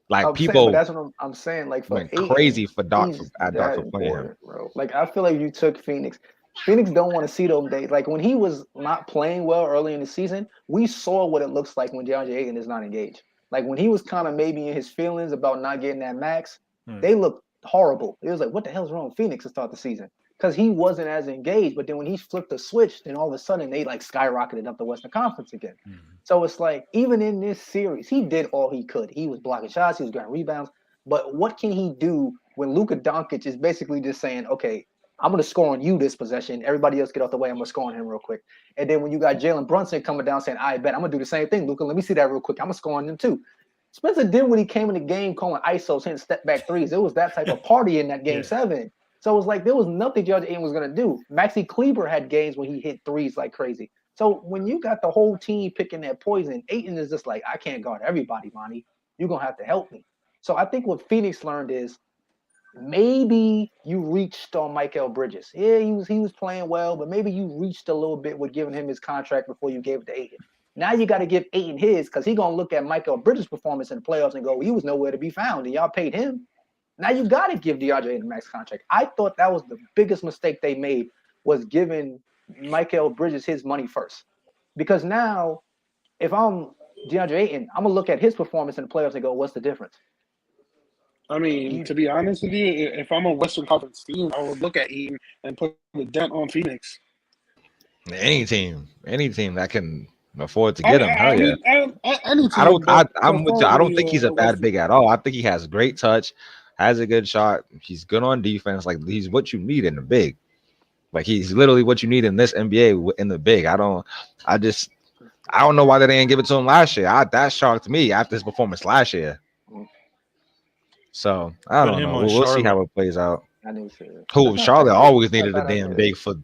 Like people saying, but that's what I'm saying. Like for went Ayton, crazy for Doc for that playing him. bro. Like I feel like you took Phoenix. Phoenix don't want to see those days. Like when he was not playing well early in the season, we saw what it looks like when DeAndre Ayton is not engaged. Like when he was kind of maybe in his feelings about not getting that max, they looked horrible. It was like, what the hell's wrong with Phoenix to start the season? Because he wasn't as engaged. But then when he flipped the switch, then all of a sudden they like skyrocketed up the Western Conference again. So it's like even in this series, he did all he could. He was blocking shots, he was getting rebounds. But what can he do when Luka Doncic is basically just saying, okay, I'm going to score on you this possession. Everybody else get off the way. I'm going to score on him real quick. And then when you got Jalen Brunson coming down saying, I bet I'm going to do the same thing, Luka. Let me see that real quick. I'm going to score on him too. Spencer did when he came in the game calling ISOs, hitting step back threes. It was that type of party in that game 7. So it was like there was nothing Judge Ayton was going to do. Maxi Kleber had games when he hit threes like crazy. So when you got the whole team picking that poison, Ayton is just like, I can't guard everybody, Monty. You're going to have to help me. So I think what Phoenix learned is maybe you reached on Mikal Bridges. Yeah, he was playing well, but maybe you reached a little bit with giving him his contract before you gave it to Ayton. Now you got to give Ayton his because he's going to look at Mikal Bridges' performance in the playoffs and go, he was nowhere to be found, and y'all paid him. Now you got to give DeAndre Ayton a max contract. I thought that was the biggest mistake they made was giving Mikal Bridges his money first. Because now, if I'm DeAndre Ayton, I'm going to look at his performance in the playoffs and go, what's the difference? I mean, to be honest with you, if I'm a Western Conference team, I would look at Ayton and put the dent on Phoenix. Any team that can afford to get him, hell yeah. Any team, I'm with you. I don't think he's a bad big at all. I think he has great touch, has a good shot. He's good on defense. Like he's what you need in the big. Like he's literally what you need in this NBA in the big. I don't know why they didn't give it to him last year. That shocked me after his performance last year. So I don't know. We'll see how it plays out. Charlotte always needed a damn big for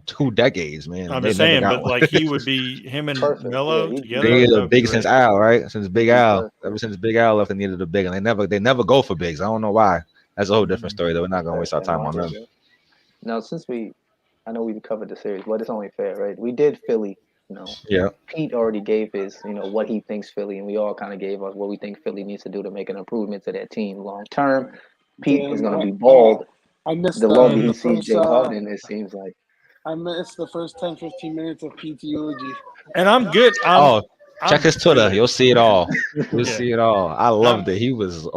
2 decades, man. I'm just saying, but like he would be him and Melo together. They needed a big since Al, right? Since Big Al, ever since Big Al left, they needed a big, and they never go for bigs. I don't know why. That's a whole different story, though. We're not gonna waste our time on them. Now, I know we covered the series, but it's only fair, right? We did Philly. Yeah. Pete already gave his, what he thinks Philly, and we all kind of gave us what we think Philly needs to do to make an improvement to that team long term. Pete is going to be bald. I missed the longer he sees Jay Harden, it seems like. I missed the first 10-15 minutes of Pete's eulogy. And I'm good. Check his Twitter. You'll see it all. You'll see it all. I loved it. He was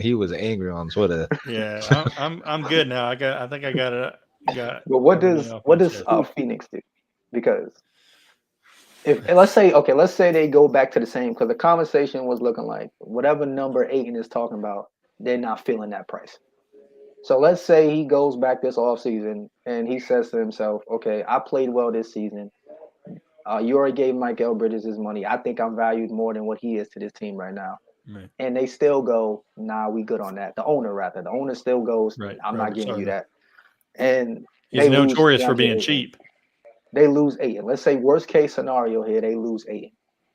he was angry on Twitter. Yeah, I'm good now. I think I got it. But what does Phoenix do? Because if let's say they go back to the same, because the conversation was looking like whatever number Ayton is talking about, they're not feeling that price. So let's say he goes back this offseason and he says to himself, okay, I played well this season. You already gave Mikael Bridges his money. I think I'm valued more than what he is to this team right now. Right. And they still go, nah, we good on that. The owner still goes, Right. I'm not Robert giving you Sarver. that. And He's they lose notorious for DeAndre being Ayton. cheap. They lose Ayton. Let's say worst case scenario here, they lose Ayton.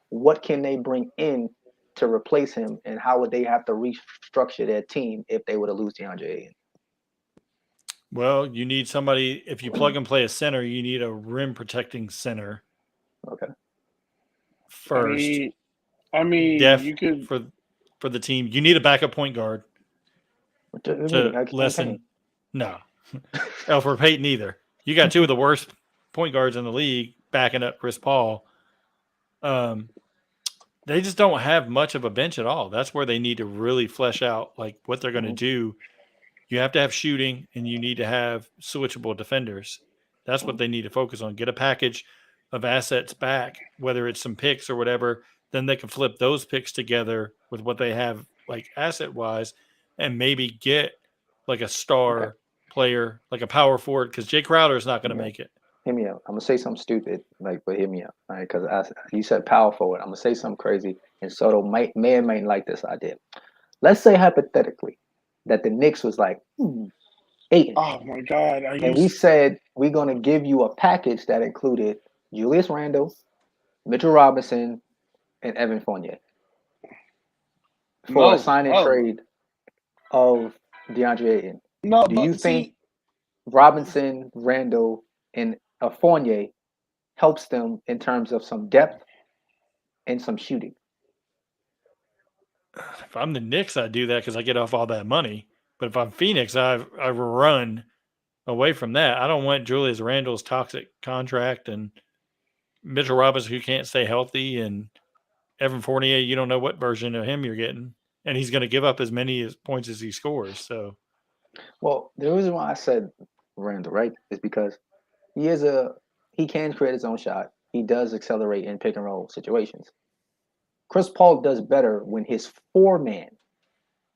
What can they bring in to replace him, and how would they have to restructure their team if they were to lose DeAndre Ayton? Well, you need somebody. If you plug and play a center, you need a rim protecting center Okay. first. I mean, Depth you could. for the team. You need a backup point guard What do you to mean? Like lessen. No, Elfrid Payton either. You got two of the worst point guards in the league backing up Chris Paul. They just don't have much of a bench at all. That's where they need to really flesh out like what they're going to do. You have to have shooting, and you need to have switchable defenders. That's what they need to focus on. Get a package of assets back, whether it's some picks or whatever. Then they can flip those picks together with what they have, like asset wise, and maybe get like a star player, like a power forward, because Jay Crowder is not going to make it. Hear me out. I'm gonna say something stupid, like, but hear me out, all right? Because you said power forward. I'm gonna say something crazy, and Soto may or may like this idea. Let's say hypothetically that the Knicks was like, Ayton, Oh my God! and we said we're gonna give you a package that included Julius Randle, Mitchell Robinson, and Evan Fournier for a sign and trade of DeAndre Ayton. No, Do you but think see, Robinson, Randle, and Fournier helps them in terms of some depth and some shooting? If I'm the Knicks, I do that because I get off all that money. But if I'm Phoenix, I run away from that. I don't want Julius Randle's toxic contract and Mitchell Robinson who can't stay healthy, and Evan Fournier, you don't know what version of him you're getting, and he's going to give up as many points as he scores. So, well, the reason why I said Randle, right, is because he can create his own shot. He does accelerate in pick and roll situations. Chris Paul does better when his four man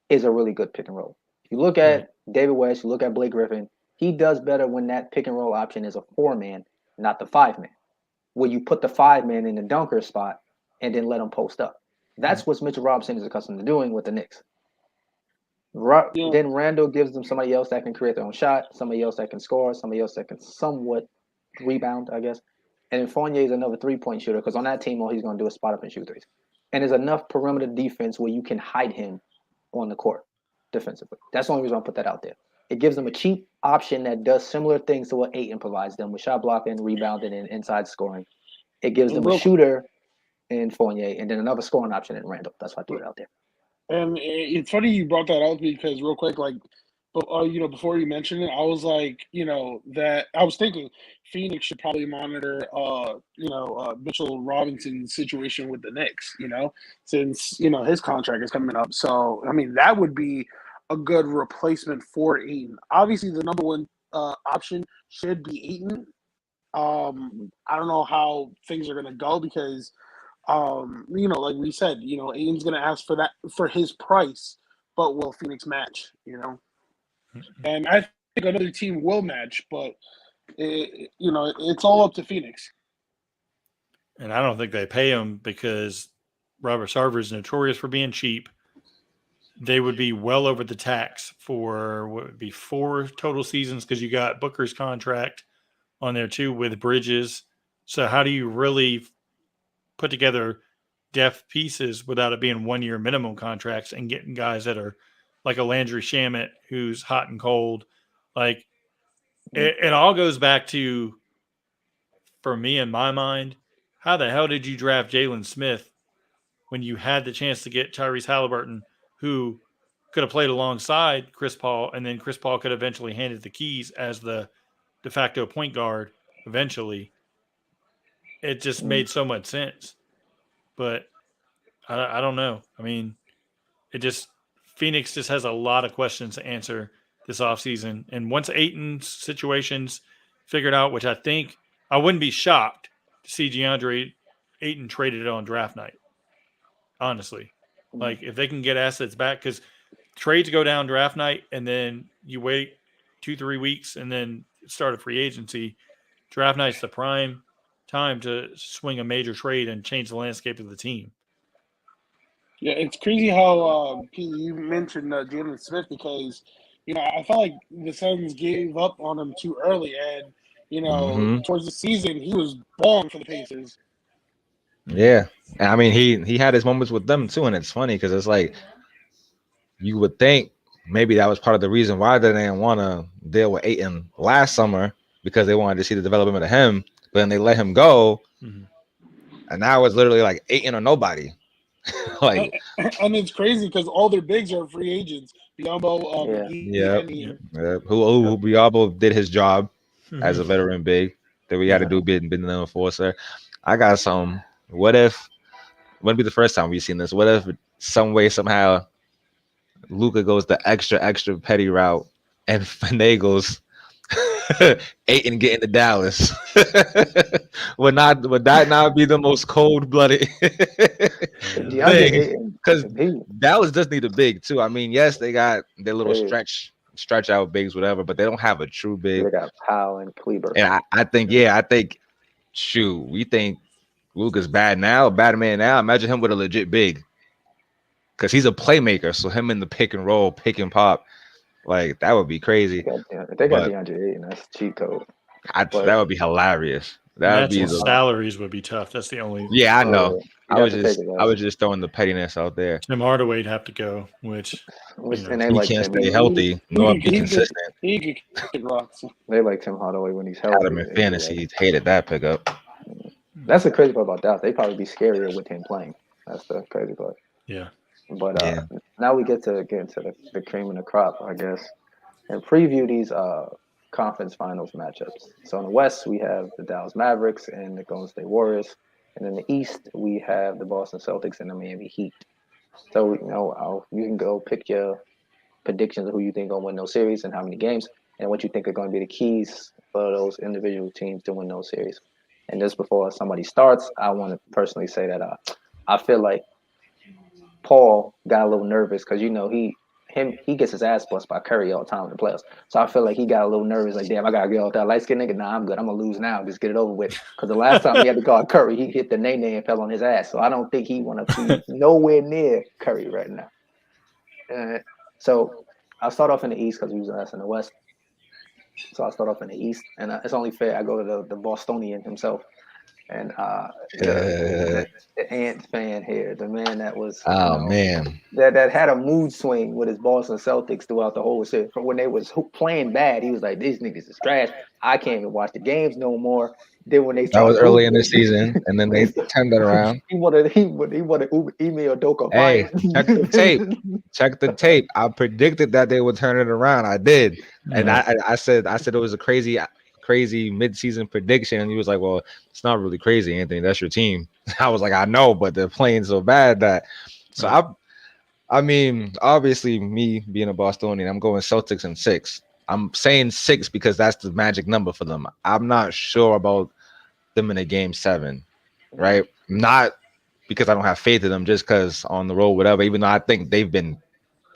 is a really good pick and roll. If you look at David West, you look at Blake Griffin, he does better when that pick and roll option is a four man, not the five man, where you put the five man in the dunker spot and then let him post up. That's what Mitchell Robinson is accustomed to doing with the Knicks. Then Randall gives them somebody else that can create their own shot, somebody else that can score, somebody else that can somewhat rebound, I guess. And then Fournier is another 3-point shooter because on that team, all he's going to do is spot up and shoot threes. And there's enough perimeter defense where you can hide him on the court defensively. That's the only reason I put that out there. It gives them a cheap option that does similar things to what Ayton provides them with shot blocking, rebounding, and inside scoring. It gives them a shooter in Fournier and then another scoring option in Randall. That's why I threw it out there. And it's funny you brought that up because real quick, like, before you mentioned it, I was like, that I was thinking Phoenix should probably monitor, Mitchell Robinson's situation with the Knicks, since, his contract is coming up. So, I mean, that would be a good replacement for Ayton. Obviously, the number one option should be Ayton. I don't know how things are going to go because like we said, Ayton's gonna ask for his price, but will Phoenix match? And I think another team will match, but it's all up to Phoenix. and I don't think they pay him because Robert Sarver is notorious for being cheap. They would be well over the tax for what would be 4 total seasons because you got Booker's contract on there too with Bridges. So how do you really put together depth pieces without it being 1-year minimum contracts and getting guys that are like a Landry Shamet who's hot and cold? Like it all goes back to, for me in my mind, how the hell did you draft Jalen Smith when you had the chance to get Tyrese Halliburton, who could have played alongside Chris Paul, and then Chris Paul could eventually handed the keys as the de facto point guard eventually. It just made so much sense. But I don't know. I mean, Phoenix just has a lot of questions to answer this offseason. And once Ayton's situation's figured out, which I wouldn't be shocked to see DeAndre Ayton traded on draft night. Honestly. Like if they can get assets back, because trades go down draft night and then you wait 2-3 weeks and then start a free agency. Draft night's the prime time to swing a major trade and change the landscape of the team. Yeah, it's crazy how Pete, you mentioned Jalen Smith because I felt like the Suns gave up on him too early, and towards the season he was balling for the Pacers. Yeah, and I mean he had his moments with them too, and it's funny because it's like you would think maybe that was part of the reason why they didn't want to deal with Ayton last summer because they wanted to see the development of him, but then they let him go, and now it's literally like Ayton or nobody. Like, and it's crazy because all their bigs are free agents. Biombo, who Biabo did his job as a veteran big that we had to do being the enforcer. I got some. What if? Wouldn't be the first time we've seen this. What if some way somehow Luka goes the extra petty route and finagles Ayton getting to Dallas? would that not be the most cold-blooded thing? Because Dallas does need a big too. I mean, yes, they got their little stretch out bigs, whatever, but they don't have a true big. They got Powell and Kleber. And I think, shoot, we think Luka's bad man now. Imagine him with a legit big. Because he's a playmaker, so him in the pick and roll, pick and pop, like that would be crazy. They got DeAndre Ayton. That's cheat code. That would be hilarious. That would be salaries would be tough. That's the only. Yeah, I know. I was just throwing the pettiness out there. Tim Hardaway'd have to go, which he can't stay healthy nor be consistent. He could rock. They like Tim Hardaway when he's healthy. Adam in fantasy hated that pickup. That's the crazy part about Dallas. They probably be scarier with him playing. That's the crazy part. Yeah. But now we get into the cream of the crop, I guess, and preview these conference finals matchups. So in the West, we have the Dallas Mavericks and the Golden State Warriors. And in the East, we have the Boston Celtics and the Miami Heat. So, you can go pick your predictions of who you think going to win those series and how many games and what you think are going to be the keys for those individual teams to win those series. And just before somebody starts, I want to personally say that I feel like Paul got a little nervous because he gets his ass bust by Curry all the time in the playoffs. So I feel like he got a little nervous, like, damn, I gotta get off that light skinned nigga. Nah, I'm good. I'm gonna lose now. Just get it over with. Because the last time he had to guard Curry, he hit the nene and fell on his ass. So I don't think he wanna be nowhere near Curry right now. So I'll start off in the East because we was last in the West. So I'll start off in the East, and it's only fair I go to the Bostonian himself. And the Ant fan here, the man that was that had a mood swing with his Boston Celtics throughout the whole series. From when they was playing bad, he was like, "These niggas is trash. I can't even watch the games no more." Then when that was early in the season, and then they turned that around. He wanted email Doka. Hey, check the tape. I predicted that they would turn it around. I did, and I said it was a crazy mid-season prediction, and he was like, well, it's not really crazy, Anthony, that's your team. I was like, I know, but they're playing so bad that I mean, obviously me being a Bostonian, I'm going Celtics in 6. I'm saying 6 because that's the magic number for them. I'm not sure about them in a game 7, right? Not because I don't have faith in them, just because on the road, whatever, even though I think they've been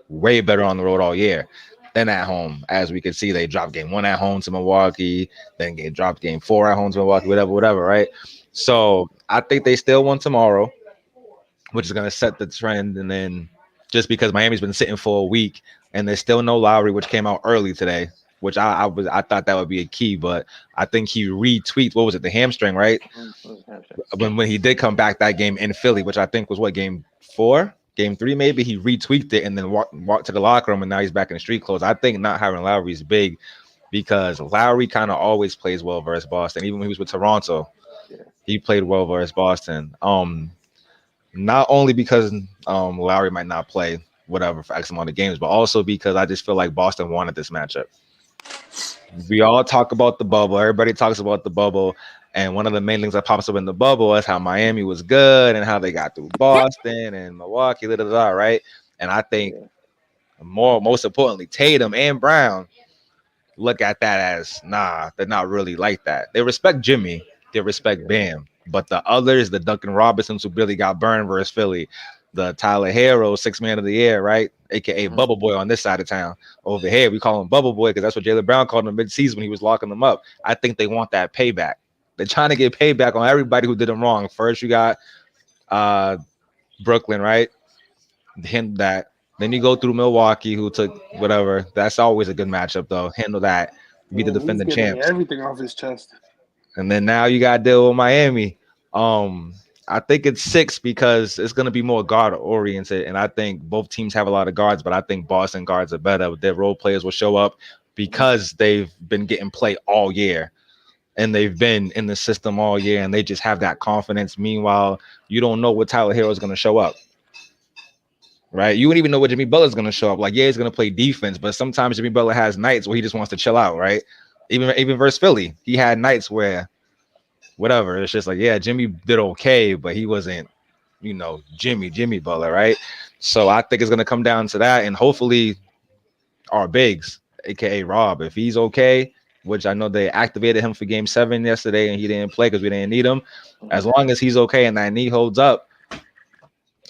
way better on the road all year than at home. As we can see, they dropped game 1 at home to Milwaukee, then dropped game 4 at home to Milwaukee, whatever, right? So I think they still won tomorrow, which is going to set the trend. And then just because Miami's been sitting for a week and there's still no Lowry, which came out early today, which I thought that would be a key, but I think he retweaked, what was it, the hamstring, right? When he did come back that game in Philly, which I think was game 4? Game 3, maybe he retweaked it and then walked to the locker room, and now he's back in the street clothes. I think not having Lowry is big because Lowry kind of always plays well versus Boston. Even when he was with Toronto, he played well versus Boston. Not only because Lowry might not play whatever for X amount of games, but also because I just feel like Boston wanted this matchup. We all talk about the bubble. Everybody talks about the bubble. And one of the main things that pops up in the bubble is how Miami was good and how they got through Boston and Milwaukee, right? And I think most importantly, Tatum and Brown look at that as, they're not really like that. They respect Jimmy. They respect Bam. But the others, the Duncan Robinsons who really got burned versus Philly, the Tyler Hero, 6th man of the year, right? AKA Bubble Boy on this side of town. Over here, we call him Bubble Boy because that's what Jaylen Brown called him mid-season when he was locking them up. I think they want that payback. They're trying to get payback on everybody who did them wrong. First, you got Brooklyn, right? Handle that. Then you go through Milwaukee, who took whatever. That's always a good matchup, though. Handle that. Be the Man, he's defending getting champs. everything off his chest. And then now you got to deal with Miami. I think it's 6 because it's going to be more guard oriented, and I think both teams have a lot of guards, but I think Boston guards are better. Their role players will show up because they've been getting play all year, and they've been in the system all year, and they just have that confidence. Meanwhile, you don't know what Tyler Hero is going to show up. Right, you wouldn't even know what Jimmy Butler's gonna show up. Like, yeah, he's gonna play defense, but sometimes Jimmy Butler has nights where he just wants to chill out. Right, even versus Philly, he had nights where whatever. It's just like, yeah, Jimmy did okay, but he wasn't, Jimmy Butler, right? So I think it's gonna come down to that, and hopefully our bigs, aka Rob, if he's okay, which I know they activated him for Game 7 yesterday, and he didn't play because we didn't need him. As long as he's okay and that knee holds up,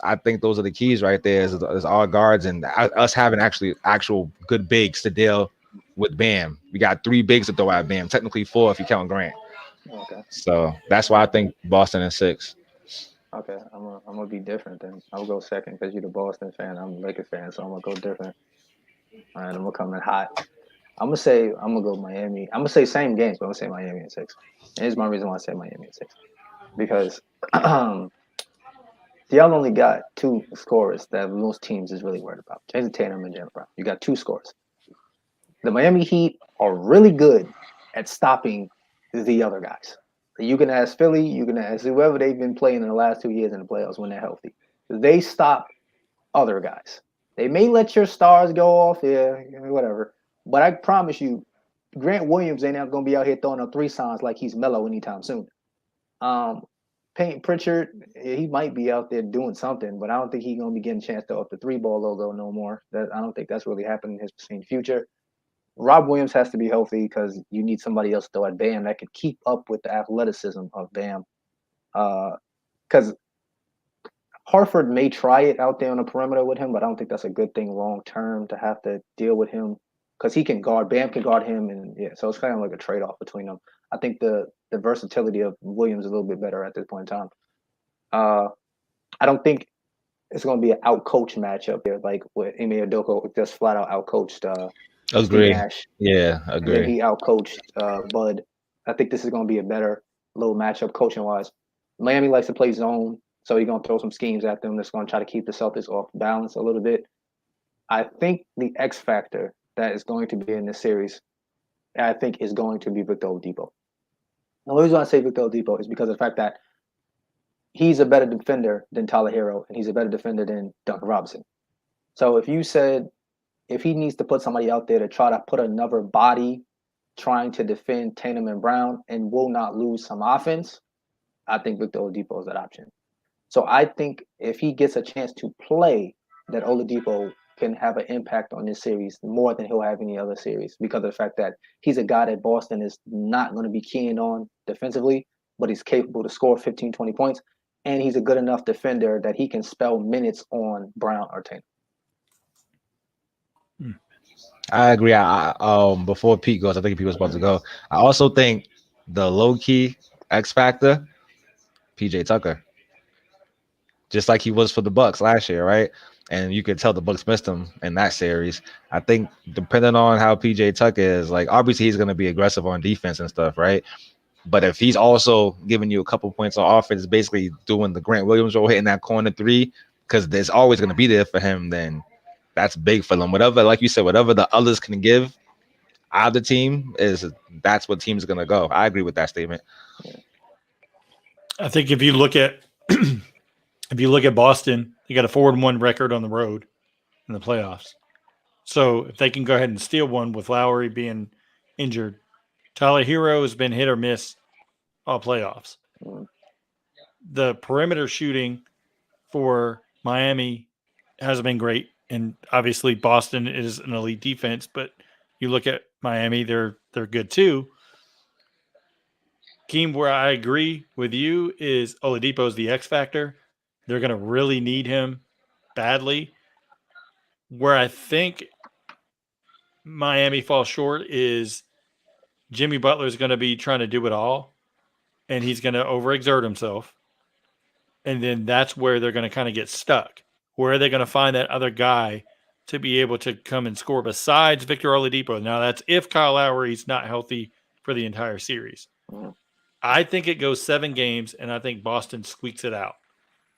I think those are the keys right there. Is our guards and us having actual good bigs to deal with Bam. We got 3 bigs to throw at Bam, technically 4 if you count Grant. Okay. So that's why I think Boston is 6. Okay, I'm gonna be different then. I'll go second because you're the Boston fan. I'm a Lakers fan, so I'm gonna go different. All right, I'm gonna come in hot. I'm gonna go Miami. I'm gonna say same games, but I'm gonna say Miami in 6. And here's my reason why I say Miami in 6 because y'all only got 2 scorers that most teams is really worried about: Jason Tatum and Jalen Brown. You got 2 scorers. The Miami Heat are really good at stopping the other guys. You can ask Philly, you can ask whoever they've been playing in the last 2 years in the playoffs when they're healthy. They stop other guys. They may let your stars go off, yeah, whatever. But I promise you, Grant Williams ain't going to be out here throwing up 3 signs like he's mellow anytime soon. Payne Pritchard, he might be out there doing something, but I don't think he's going to be getting a chance to throw up the 3-ball logo no more. I don't think that's really happening in his future. Rob Williams has to be healthy because you need somebody else to throw at Bam that could keep up with the athleticism of Bam. Because Harford may try it out there on the perimeter with him, but I don't think that's a good thing long term to have to deal with him because he can guard. Bam can guard him, and yeah, so it's kind of like a trade off between them. I think the versatility of Williams is a little bit better at this point in time. I don't think it's going to be an out coach matchup there, like with Ime Udoka just flat out out coached Steve Agree. Nash. Yeah, And then agree. he out coached Bud. I think this is going to be a better little matchup coaching wise. Miami likes to play zone, so you're going to throw some schemes at them that's going to try to keep the Celtics off balance a little bit. I think the X factor that is going to be in this series, I think, is going to be Victor Oladipo. The only reason I say Victor Oladipo is because of the fact that he's a better defender than Tyler Hero, and he's a better defender than Duncan Robinson. So if he needs to put somebody out there to try to put another body trying to defend Tatum and Brown and will not lose some offense, I think Victor Oladipo is that option. So I think if he gets a chance to play, that Oladipo can have an impact on this series more than he'll have any other series because of the fact that he's a guy that Boston is not going to be keying on defensively, but he's capable to score 15, 20 points. And he's a good enough defender that he can spell minutes on Brown or Tatum. I agree. Before Pete goes, I think Pete was about to go. I also think the low key X factor, PJ Tucker, just like he was for the Bucks last year, right? And you could tell the Bucks missed him in that series. I think depending on how PJ Tucker is, like obviously he's going to be aggressive on defense and stuff, right? But if he's also giving you a couple points on offense, basically doing the Grant Williams role, hitting that corner 3, because there's always going to be there for him, then that's big for them. Whatever, like you said, whatever the others can give out of the team that's what team's going to go. I agree with that statement. I think if you look at Boston, they got a 4-1 record on the road in the playoffs. So if they can go ahead and steal one with Lowry being injured, Tyler Hero has been hit or miss all playoffs. The perimeter shooting for Miami hasn't been great, and obviously Boston is an elite defense. But you look at Miami; they're good too. Keem, where I agree with you is Oladipo is the X factor. They're going to really need him badly. Where I think Miami falls short is Jimmy Butler is going to be trying to do it all. and he's going to overexert himself. And then that's where they're going to kind of get stuck. Where are they going to find that other guy to be able to come and score besides Victor Oladipo? Now, that's if Kyle Lowry's not healthy for the entire series. I think it goes 7 games, and I think Boston squeaks it out.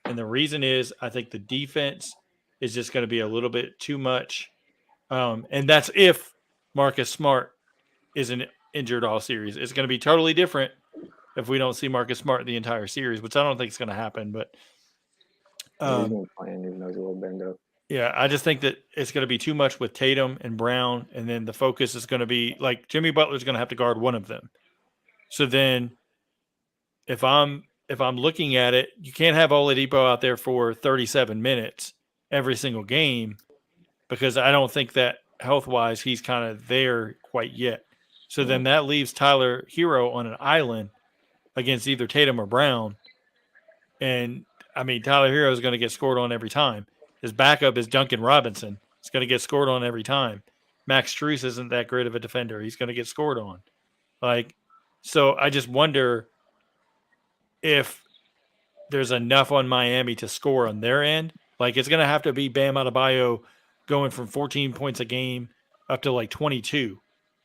And the reason is I think the defense is just going to be a little bit too much. And that's if Marcus Smart isn't injured all series. It's going to be totally different if we don't see Marcus Smart the entire series, which I don't think is going to happen. But he's been playing even though he's a little banged up. yeah, I just think that it's going to be too much with Tatum and Brown, and then the focus is going to be like Jimmy Butler's going to have to guard one of them. So then, if I'm looking at it, you can't have Oladipo out there for 37 minutes every single game because I don't think that health-wise he's kind of there quite yet. So then that leaves Tyler Hero on an island against either Tatum or Brown. And, I mean, Tyler Hero is going to get scored on every time. His backup is Duncan Robinson. He's going to get scored on every time. Max Strus isn't that great of a defender. He's going to get scored on. So I just wonder if there's enough on Miami to score on their end. It's going to have to be Bam Adebayo going from 14 points a game up to 22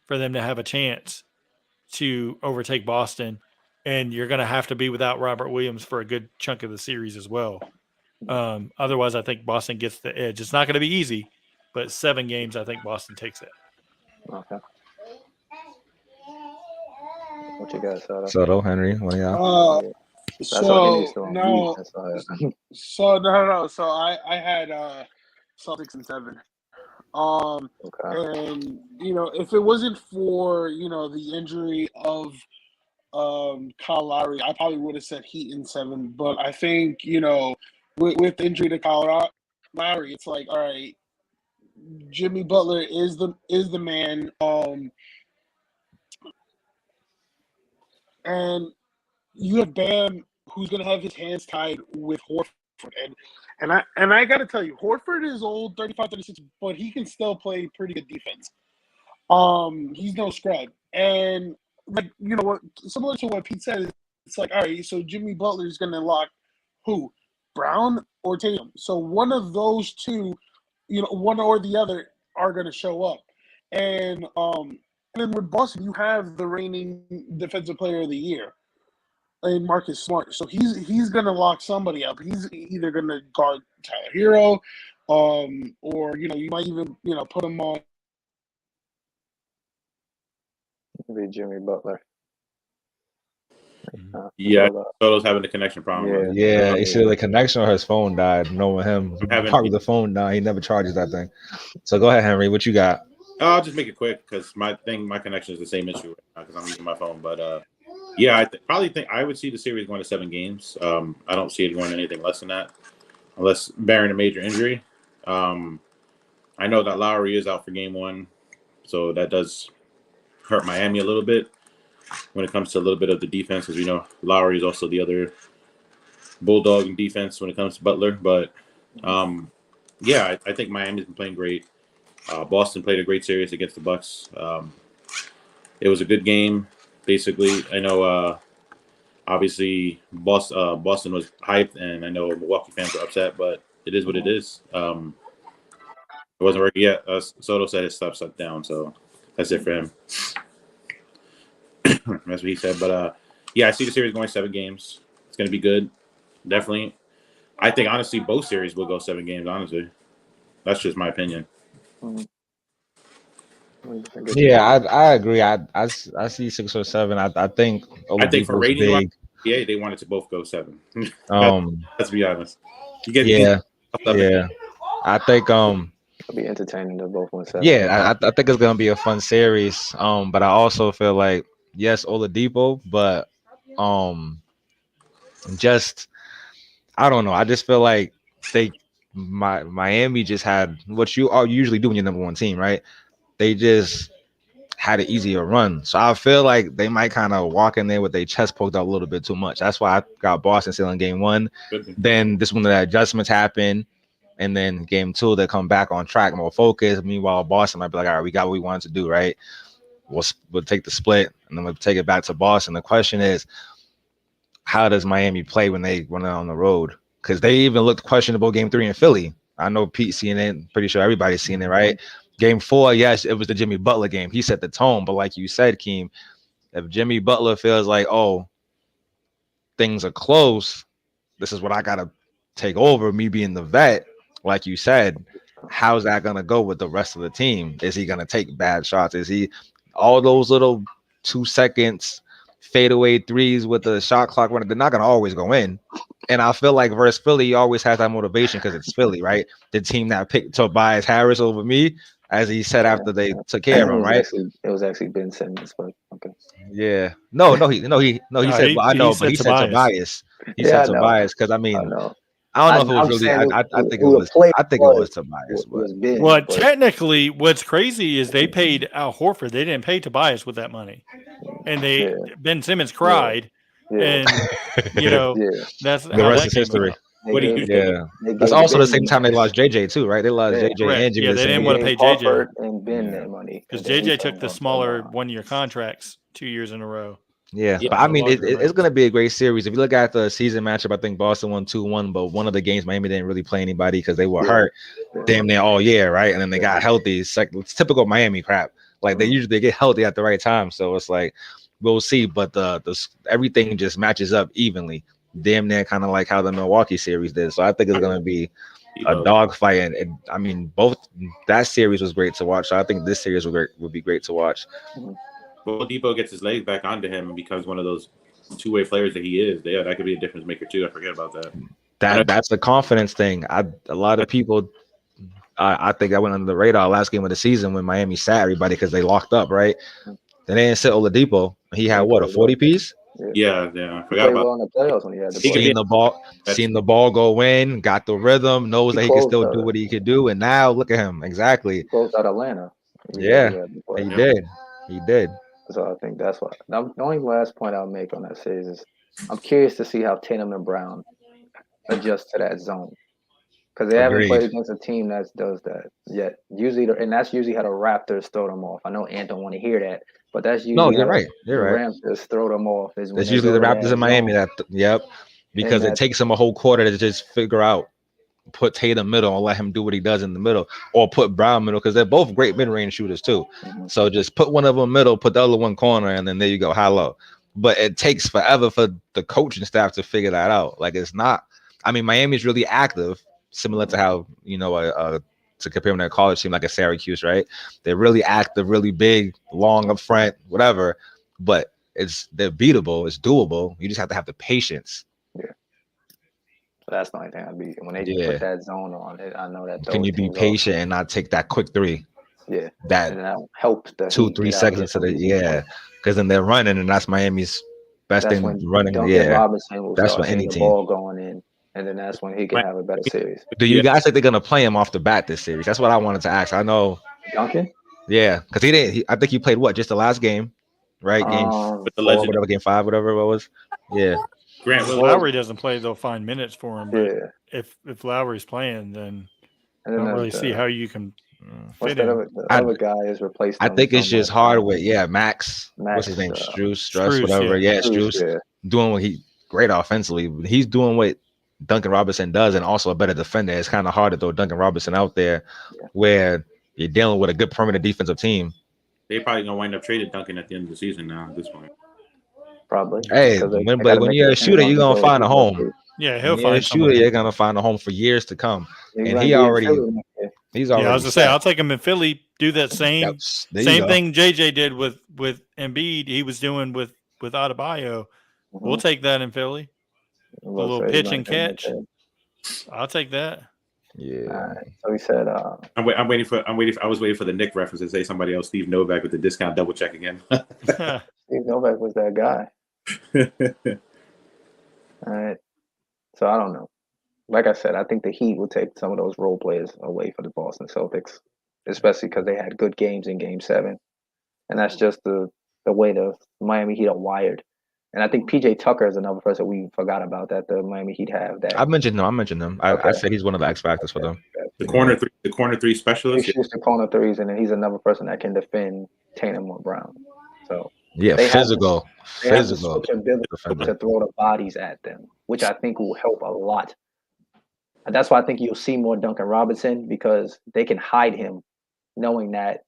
for them to have a chance to overtake Boston. And you're going to have to be without Robert Williams for a good chunk of the series as well. Otherwise, I think Boston gets the edge. It's not going to be easy, but 7 games, I think Boston takes it. Okay. What you got, Soto? Soto, Henry, what do y'all? So I had Celtics in 7. Okay. And if it wasn't for the injury of Kyle Lowry, I probably would have said Heat in 7. But I think with the injury to Kyle Lowry, it's like, all right, Jimmy Butler is the man. And you have Bam, who's going to have his hands tied with Horford. And I got to tell you, Horford is old, 35, 36, but he can still play pretty good defense. He's no scrub. And, similar to what Pete said, it's like, all right, so Jimmy Butler is going to lock who? Brown or Tatum? So one of those two, one or the other are going to show up. And then with Boston, you have the reigning defensive player of the year in Marcus Smart. So he's going to lock somebody up. He's either going to guard Tyler Hero, or, you might even, put him on. Be Jimmy Butler. Yeah, Soto's having a connection problem. Yeah, he said the connection on his phone died. Knowing him, probably the phone died. He never charges that thing. So go ahead, Henry. What you got? I'll just make it quick because my connection is the same issue right now because I'm using my phone. But yeah, I probably think I would see the series going to 7 games. I don't see it going anything less than that, unless bearing a major injury. I know that Lowry is out for Game 1, so that does hurt Miami a little bit when it comes to a little bit of the defense, because we know Lowry is also the other bulldog in defense when it comes to Butler. But yeah, I think Miami's been playing great. Boston played a great series against the Bucks. It was a good game, basically. I know, obviously, Boston was hyped, and I know Milwaukee fans were upset, but it is what it is. It wasn't working yet. Soto said his stuff shut down, so that's it for him. That's what he said. But yeah, I see the series going 7 games. It's going to be good, definitely. I think honestly both series will go 7 games. Honestly, that's just my opinion. Yeah, I agree. I see 6 or 7. I think for rating big. Yeah, they wanted to both go 7. Let's be honest. Yeah. I think it'll be entertaining to both win 7. Yeah, I think it's gonna be a fun series. But I also feel like yes, Oladipo, but just I don't know. I just feel like Miami just had what you are usually doing your number 1 team, right? They just had an easier run. So I feel like they might kind of walk in there with their chest poked out a little bit too much. That's why I got Boston still in Game 1. Then this one of the adjustments happen. And then Game 2, they come back on track, more focused. Meanwhile, Boston might be like, all right, we got what we wanted to do, right? We'll take the split, and then we'll take it back to Boston. The question is, how does Miami play when they're on the road? Because they even looked questionable game 3 in Philly. I know Pete seeing it. Pretty sure everybody's seen it, right? Game 4, yes, it was the Jimmy Butler game. He set the tone. But like you said, Keem, if Jimmy Butler feels like, oh, things are close, this is what I got to take over, me being the vet, like you said, how's that going to go with the rest of the team? Is he going to take bad shots? Is he all those little 2 seconds fadeaway threes with the shot clock running? They're not going to always go in. And I feel like versus Philly, he always has that motivation because it's Philly, right? The team that picked Tobias Harris over me, as he said after they took care of him, right? It was actually Ben Simmons, but okay. Yeah. No, he said, well, I know, but he said Tobias. He said Tobias because I mean, I don't know if it was really. I think it was. I think it was Tobias. Well, technically, what's crazy is they paid Al Horford. They didn't pay Tobias with that money, and Ben Simmons cried, and that's the rest is history. That's also the same time they lost JJ too, right? They lost JJ and Jimmy. Yeah, they didn't want to pay JJ and Ben that money because JJ took the smaller 1-year contracts 2 years in a row. Yeah, but I mean, it's going to be a great series. If you look at the season matchup, I think Boston won 2-1, but one of the games Miami didn't really play anybody because they were hurt damn near all year, right? And then they got healthy. It's typical Miami crap. Like they usually get healthy at the right time, so it's like we'll see. But the everything just matches up evenly, damn near kind of like how the Milwaukee series did. So I think it's going to be a dogfight, and I mean, both that series was great to watch. So I think this series would be great to watch. Well, Depot gets his legs back onto him and becomes one of those two-way players that he is. Yeah, that could be a difference maker too. I forget about that. That's the confidence thing. A lot of people, I think I went under the radar last game of the season when Miami sat everybody because they locked up, right? Then they didn't sit Oladipo. He had what, a 40 piece? Yeah. I forgot about well in the playoffs when he had seen the ball go in, got the rhythm, knows that he can still do what he could do, and now look at him exactly. He closed out Atlanta. He did. So I think that's what. The only last point I'll make on that series is I'm curious to see how Tatum and Brown adjust to that zone because they haven't played against a team that does that yet. That's usually how the Raptors throw them off. I know Ant don't want to hear that, but that's usually you're right. Raptors throw them off. It's usually the Raptors in Miami because it takes them a whole quarter to just figure out. Put Tatum middle and let him do what he does in the middle, or put Brown middle because they're both great mid-range shooters too. So just put one of them middle, put the other one corner, and then there you go, high low. But it takes forever for the coaching staff to figure that out. Like it's not. I mean, Miami's really active, similar to how to compare them to a college team like a Syracuse, right? They're really active, really big, long up front, whatever. But they're beatable. It's doable. You just have to have the patience. That's the only thing I'd be when they put that zone on it. I know that. Can you be patient and not take that quick three? Yeah, that helps. 2-3 seconds to because then they're running, and that's Miami's best thing. Running, Robinson will that's when any the team ball going in, and then that's when he can have a better series. Do you guys think they're gonna play him off the bat this series? That's what I wanted to ask. I know Duncan. Yeah, because he didn't. I think he played just the last game, right? Game 4, whatever, game 5, whatever it was. Yeah. Grant Lowry doesn't play; they'll find minutes for him. But if Lowry's playing, then I don't really see how you can fit him. The other guy is replaced. I think it's just hard with Max. What's his name? Struess, whatever. Struess. Doing what great offensively. He's doing what Duncan Robinson does, and also a better defender. It's kind of hard to throw Duncan Robinson out there where you're dealing with a good perimeter defensive team. They're probably gonna wind up trading Duncan at the end of the season now. At this point. Probably. Hey, when you're a shooter, you're gonna find a home. Yeah, he'll find a shooter. You're gonna find a home for years to come. And he's already. Yeah, I was gonna say, I'll take him in Philly. Do that same thing JJ did with Embiid. He was doing with Adebayo. We'll take that in Philly. A little pitch and catch. I'll take that. Yeah. So he said, I was waiting for the Nick reference to say somebody else. Steve Novak with the discount double check again. Steve Novak was that guy. All right. So I don't know. Like I said, I think the Heat will take some of those role players away for the Boston Celtics, especially because they had good games in Game 7, and that's just the way the Miami Heat are wired. And I think PJ Tucker is another person we forgot about that the Miami Heat have. That I mentioned him. I said he's one of the X factors for them. The corner three specialist. He shoots the corner threes, and then he's another person that can defend Tatum or Brown. So Yeah, They have physical. they have the Physical switchability defender. to throw the bodies at them, which I think will help a lot. And that's why I think you'll see more Duncan Robinson because they can hide him, knowing that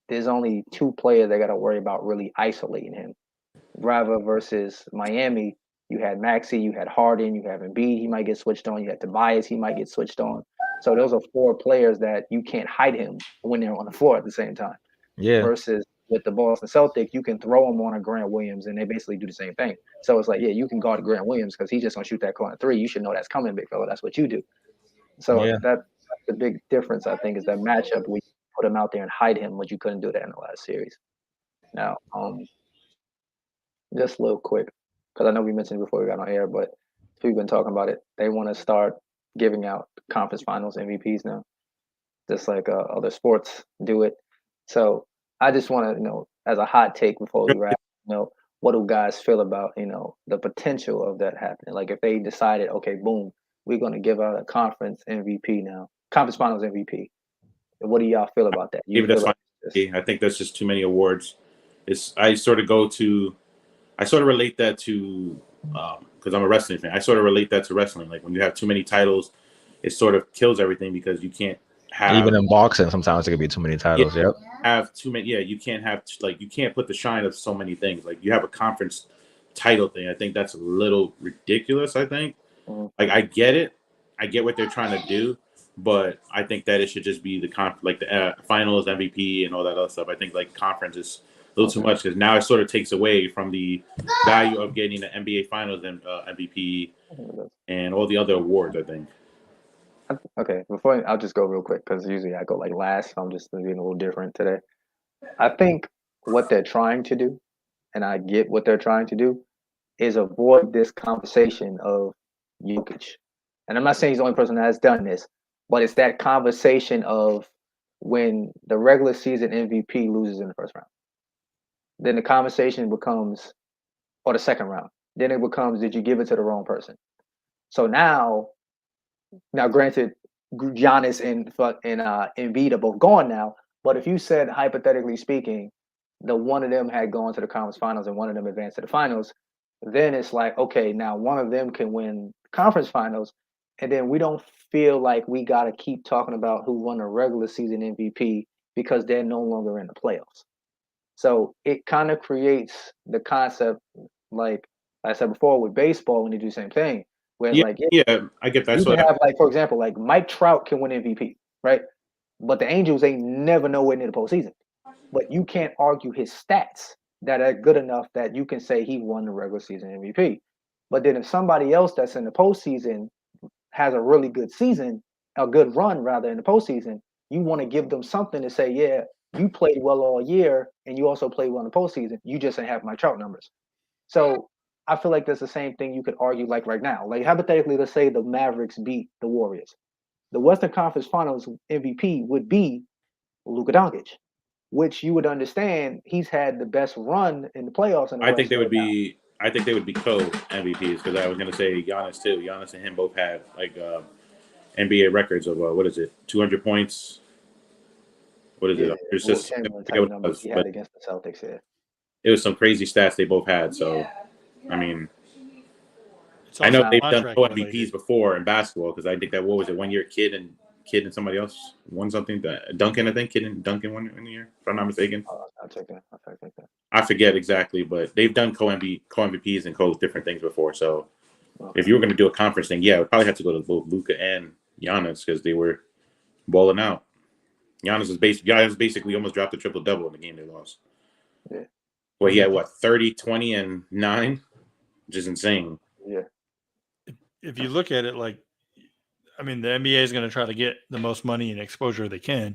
there's only two players they got to worry about really isolating him. Rather versus Miami, you had Maxey, you had Harden, you have Embiid, he might get switched on. You had Tobias, he might get switched on. So those are four players that you can't hide him when they're on the floor at the same time. Yeah. Versus with the Boston Celtics, you can throw them on a Grant Williams, and they basically do the same thing. So it's like, yeah, you can guard Grant Williams because he's just gonna shoot that corner three. You should know that's coming, big fella. That's what you do. So Yeah. that's the big difference, I think, is that matchup where you put him out there and hide him, but you couldn't do that in the last series. Now, just a little quick, because I know we mentioned before we got on air, but we've been talking about it. They want to start giving out conference finals MVPs now, just like other sports do it. So I just want to, as a hot take before we wrap, what do guys feel about, the potential of that happening? Like if they decided, okay, boom, we're going to give out a conference MVP now, conference finals MVP. What do y'all feel about that? Maybe that's fine. I think that's just too many awards. I sort of relate that to because I'm a wrestling fan. I sort of relate that to wrestling. Like when you have too many titles, it sort of kills everything because you can't have even in boxing. Sometimes it could be too many titles. Yeah, Yep. have too many. Yeah, you can't have you can't put the shine of so many things. Like you have a conference title thing. I think that's a little ridiculous. I think. Like I get it. I get what they're trying to do, but I think that it should just be the finals MVP and all that other stuff. I think like conference is a little too much because now it sort of takes away from the value of getting the NBA Finals and MVP and all the other awards. I think. Okay, before I'll just go real quick because usually I go like last. So I'm just being a little different today. I think what they're trying to do, and I get what they're trying to do, is avoid this conversation of Jokic. And I'm not saying he's the only person that has done this, but it's that conversation of when the regular season MVP loses in the first round. Then the conversation becomes, or the second round. Then it becomes, did you give it to the wrong person? So now granted, Giannis and Embiid are both gone now, but if you said, hypothetically speaking, the one of them had gone to the conference finals and one of them advanced to the finals, then it's like, okay, now one of them can win conference finals, and then we don't feel like we got to keep talking about who won the regular season MVP because they're no longer in the playoffs. So it kind of creates the concept, like I said before, with baseball when they do the same thing, where it's I get that. You can have, like, for example, like Mike Trout can win MVP, right? But the Angels ain't never nowhere near the postseason. But you can't argue his stats that are good enough that you can say he won the regular season MVP. But then if somebody else that's in the postseason has a really good season, a good run rather in the postseason, you want to give them something to say, yeah, you played well all year and you also played well in the postseason. You just ain't have Mike Trout numbers. So I feel like that's the same thing you could argue like right now. Like hypothetically, let's say the Mavericks beat the Warriors. The Western Conference Finals MVP would be Luka Doncic, which you would understand he's had the best run in the playoffs. I think they would be co MVPs because I was going to say Giannis too. Giannis and him both had like NBA records of what is it, 200 points. What is it? It's just he had against the Celtics. Yeah, it was some crazy stats they both had. So, I mean, I know they've done co-MVPs before in basketball because I think that, what was it, 1 year Kid and somebody else won something. Duncan, I think Kid and Duncan won in the year, if I'm not mistaken. I'll take that. I forget exactly, but they've done co-MVPs and different things before. So, if you were going to do a conference thing, yeah, it would probably have to go to both Luka and Giannis because they were balling out. Giannis basically almost dropped a triple-double in the game they lost. Yeah. Well, he had 30, 20, and 9, which is insane. Yeah. If you look at it, the NBA is going to try to get the most money and exposure they can.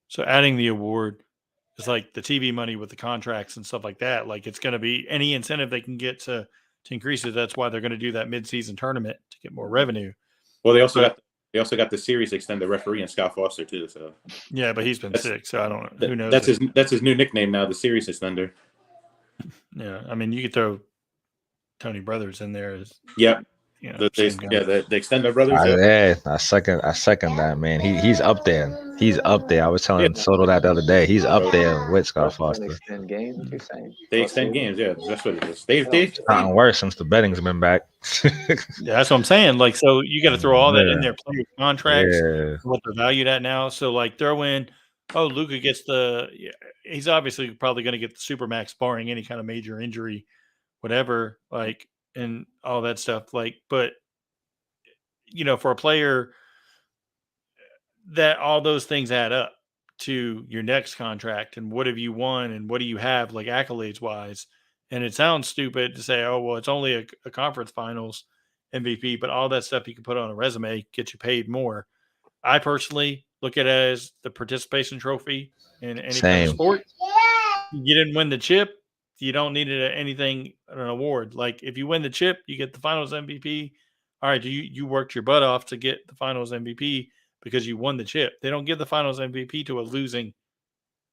So adding the award is like the TV money with the contracts and stuff like that. Like it's going to be any incentive they can get to increase it. That's why they're going to do that mid-season tournament to get more revenue. Well, they also got the series extended referee and Scott Foster too. So yeah, but he's been sick, so I don't know. Who knows? That's his new nickname now, the series extender. Yeah, you could throw Tony Brothers in there as you know, The same guy. the extended brothers. I second that, man. He's up there. He's up there. I was telling Soto that the other day. He's up there with Scott Russell Foster. extend games. What you saying? They Or extend series? games. Yeah, that's what it is. They It's gotten worse since the betting's been back. Yeah, that's what I'm saying. Like, so you got to throw all that in Yeah. there, player contracts, Yeah. what they're valued at now. So, like, throw in, oh, Luka gets he's obviously probably going to get the supermax, barring any kind of major injury, whatever, like, and all that stuff. Like, but you know, for a player, that all those things add up to your next contract, and what have you won, and what do you have, like, accolades wise. And it sounds stupid to say, oh, well, it's only a conference finals MVP, but all that stuff you can put on a resume gets you paid more. I personally look at it as the participation trophy in any kind of Same. sport. You didn't win the chip, you don't need anything, an award. Like, if you win the chip, you get the finals MVP. All right, you worked your butt off to get the finals MVP because you won the chip. They don't give the finals MVP to a losing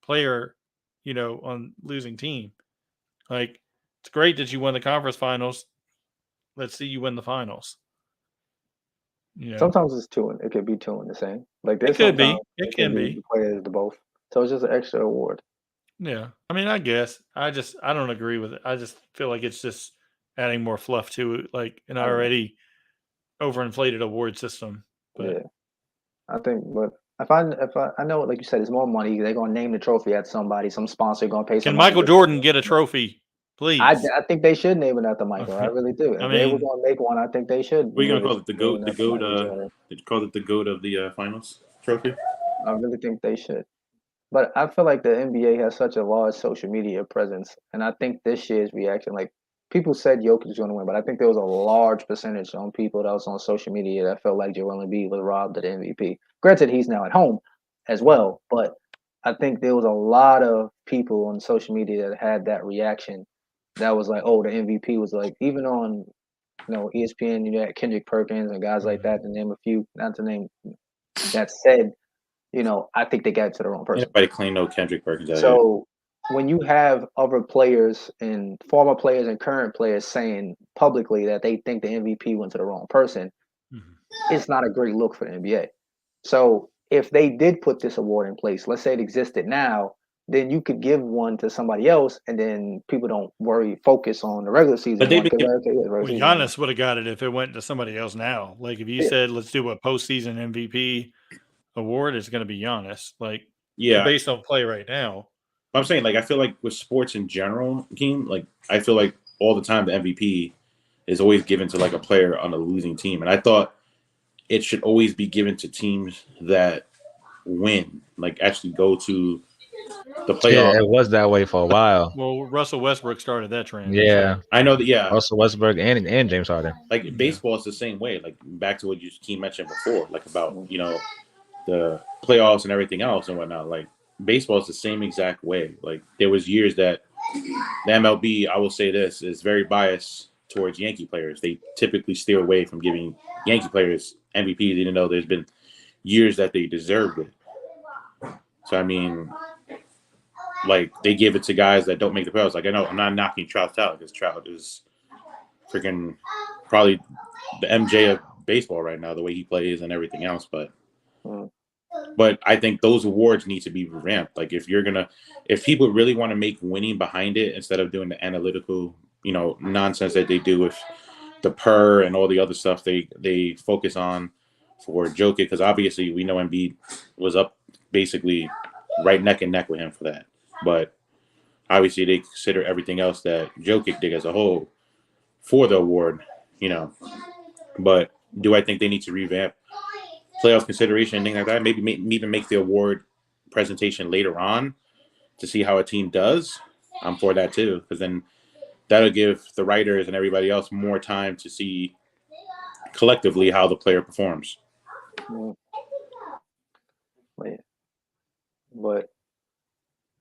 player, you know, on losing team. Like, it's great that you won the conference finals. Let's see you win the finals. You know, Sometimes it's two. It could be two in the same. Like it there's could sometimes be. It it can can be be. the players to both. So it's just an extra award. Yeah. I mean, I guess I don't agree with it. I just feel like it's just adding more fluff to it, like an I know. already overinflated award system. But Yeah, I think. But if I know, like you said, it's more money. They're gonna name the trophy at somebody. Some sponsor gonna pay can somebody. Michael Jordan get a trophy, I please? think they should name it after Michael. I really do. I If they were mean, gonna make one, I think they should What are you give gonna call it? The name goat. it The after goat. Michael Jordan. Did you call it the goat of the finals trophy? I really think they should. But I feel like the NBA has such a large social media presence, and I think this year's reaction, like people said Jokic was going to win, but I think there was a large percentage on people that was on social media that felt like Joel Embiid was robbed of the MVP. Granted, he's now at home as well, but I think there was a lot of people on social media that had that reaction. That was like, oh, the MVP was like, even on ESPN, you had Kendrick Perkins and guys like that, to name a few, not to name that said, I think they got it to the wrong person. Anybody claim no Kendrick Perkins out here? So when you have other players and former players and current players saying publicly that they think the MVP went to the wrong person, it's not a great look for the NBA. So if they did put this award in place, let's say it existed now, then you could give one to somebody else, and then people don't focus on the regular season But they one. didn't Because give- Well, Giannis would have got it if it went to somebody else now. Like, if you said, let's do a postseason MVP award, it's going to be Giannis. Like, Yeah, based on play right now. I'm saying, like, I feel like with sports in general, Keem, like, I feel like all the time the MVP is always given to like a player on a losing team, and I thought it should always be given to teams that win, like actually go to the playoff. Yeah, it was that way for a while. Well, Russell Westbrook started that trend. Yeah, so. I know that. Yeah, Russell Westbrook and James Harden. like baseball is the same way. Like back to what you Keem mentioned before, like about the playoffs and everything else and whatnot. Like baseball is the same exact way. Like there was years that the MLB, I will say this, is very biased towards Yankee players. They typically steer away from giving Yankee players MVPs, even though there's been years that they deserved it. So I mean, like they give it to guys that don't make the playoffs. Like I know I'm not knocking Trout out because Trout is freaking probably the MJ of baseball right now, the way he plays and everything else. But I think those awards need to be revamped. Like if people really want to make winning behind it instead of doing the analytical, nonsense that they do with the per and all the other stuff they focus on for Jokic, because obviously we know Embiid was up basically right neck and neck with him for that. But obviously they consider everything else that Jokic did as a whole for the award, But do I think they need to revamp playoff consideration and things like that? Maybe even make the award presentation later on to see how a team does. I'm for that too, because then that'll give the writers and everybody else more time to see collectively how the player performs. But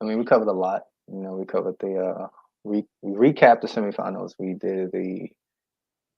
I mean, we covered a lot. We covered we recapped the semifinals. We did the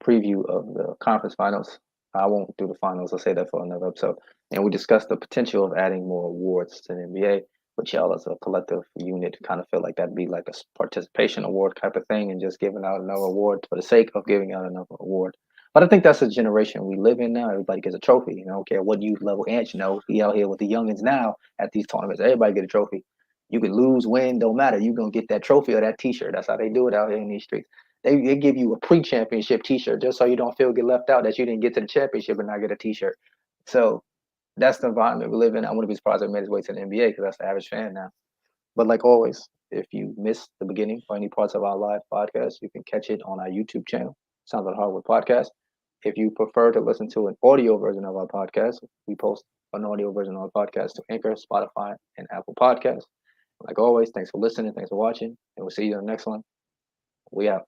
preview of the conference finals. I won't do the finals. I'll say that for another episode. And we discussed the potential of adding more awards to the NBA, which y'all as a collective unit kind of feel like that'd be like a participation award type of thing, and just giving out another award for the sake of giving out another award. But I think that's the generation we live in now. Everybody gets a trophy. You know, I don't care what youth level Ant, you know, he out here with the youngins now at these tournaments. Everybody get a trophy. You can lose, win, don't matter. You're gonna get that trophy or that T-shirt. That's how they do it out here in these streets. They give you a pre-championship T-shirt just so you don't feel get left out that you didn't get to the championship and not get a T-shirt. So that's the environment we live in. I wouldn't be surprised if it made its way to the NBA because that's the average fan now. But like always, if you missed the beginning or any parts of our live podcast, you can catch it on our YouTube channel, Sounds Like Hardwood Podcast. If you prefer to listen to an audio version of our podcast, we post an audio version of our podcast to Anchor, Spotify, and Apple Podcasts. Like always, thanks for listening, thanks for watching, and we'll see you in the next one. We out.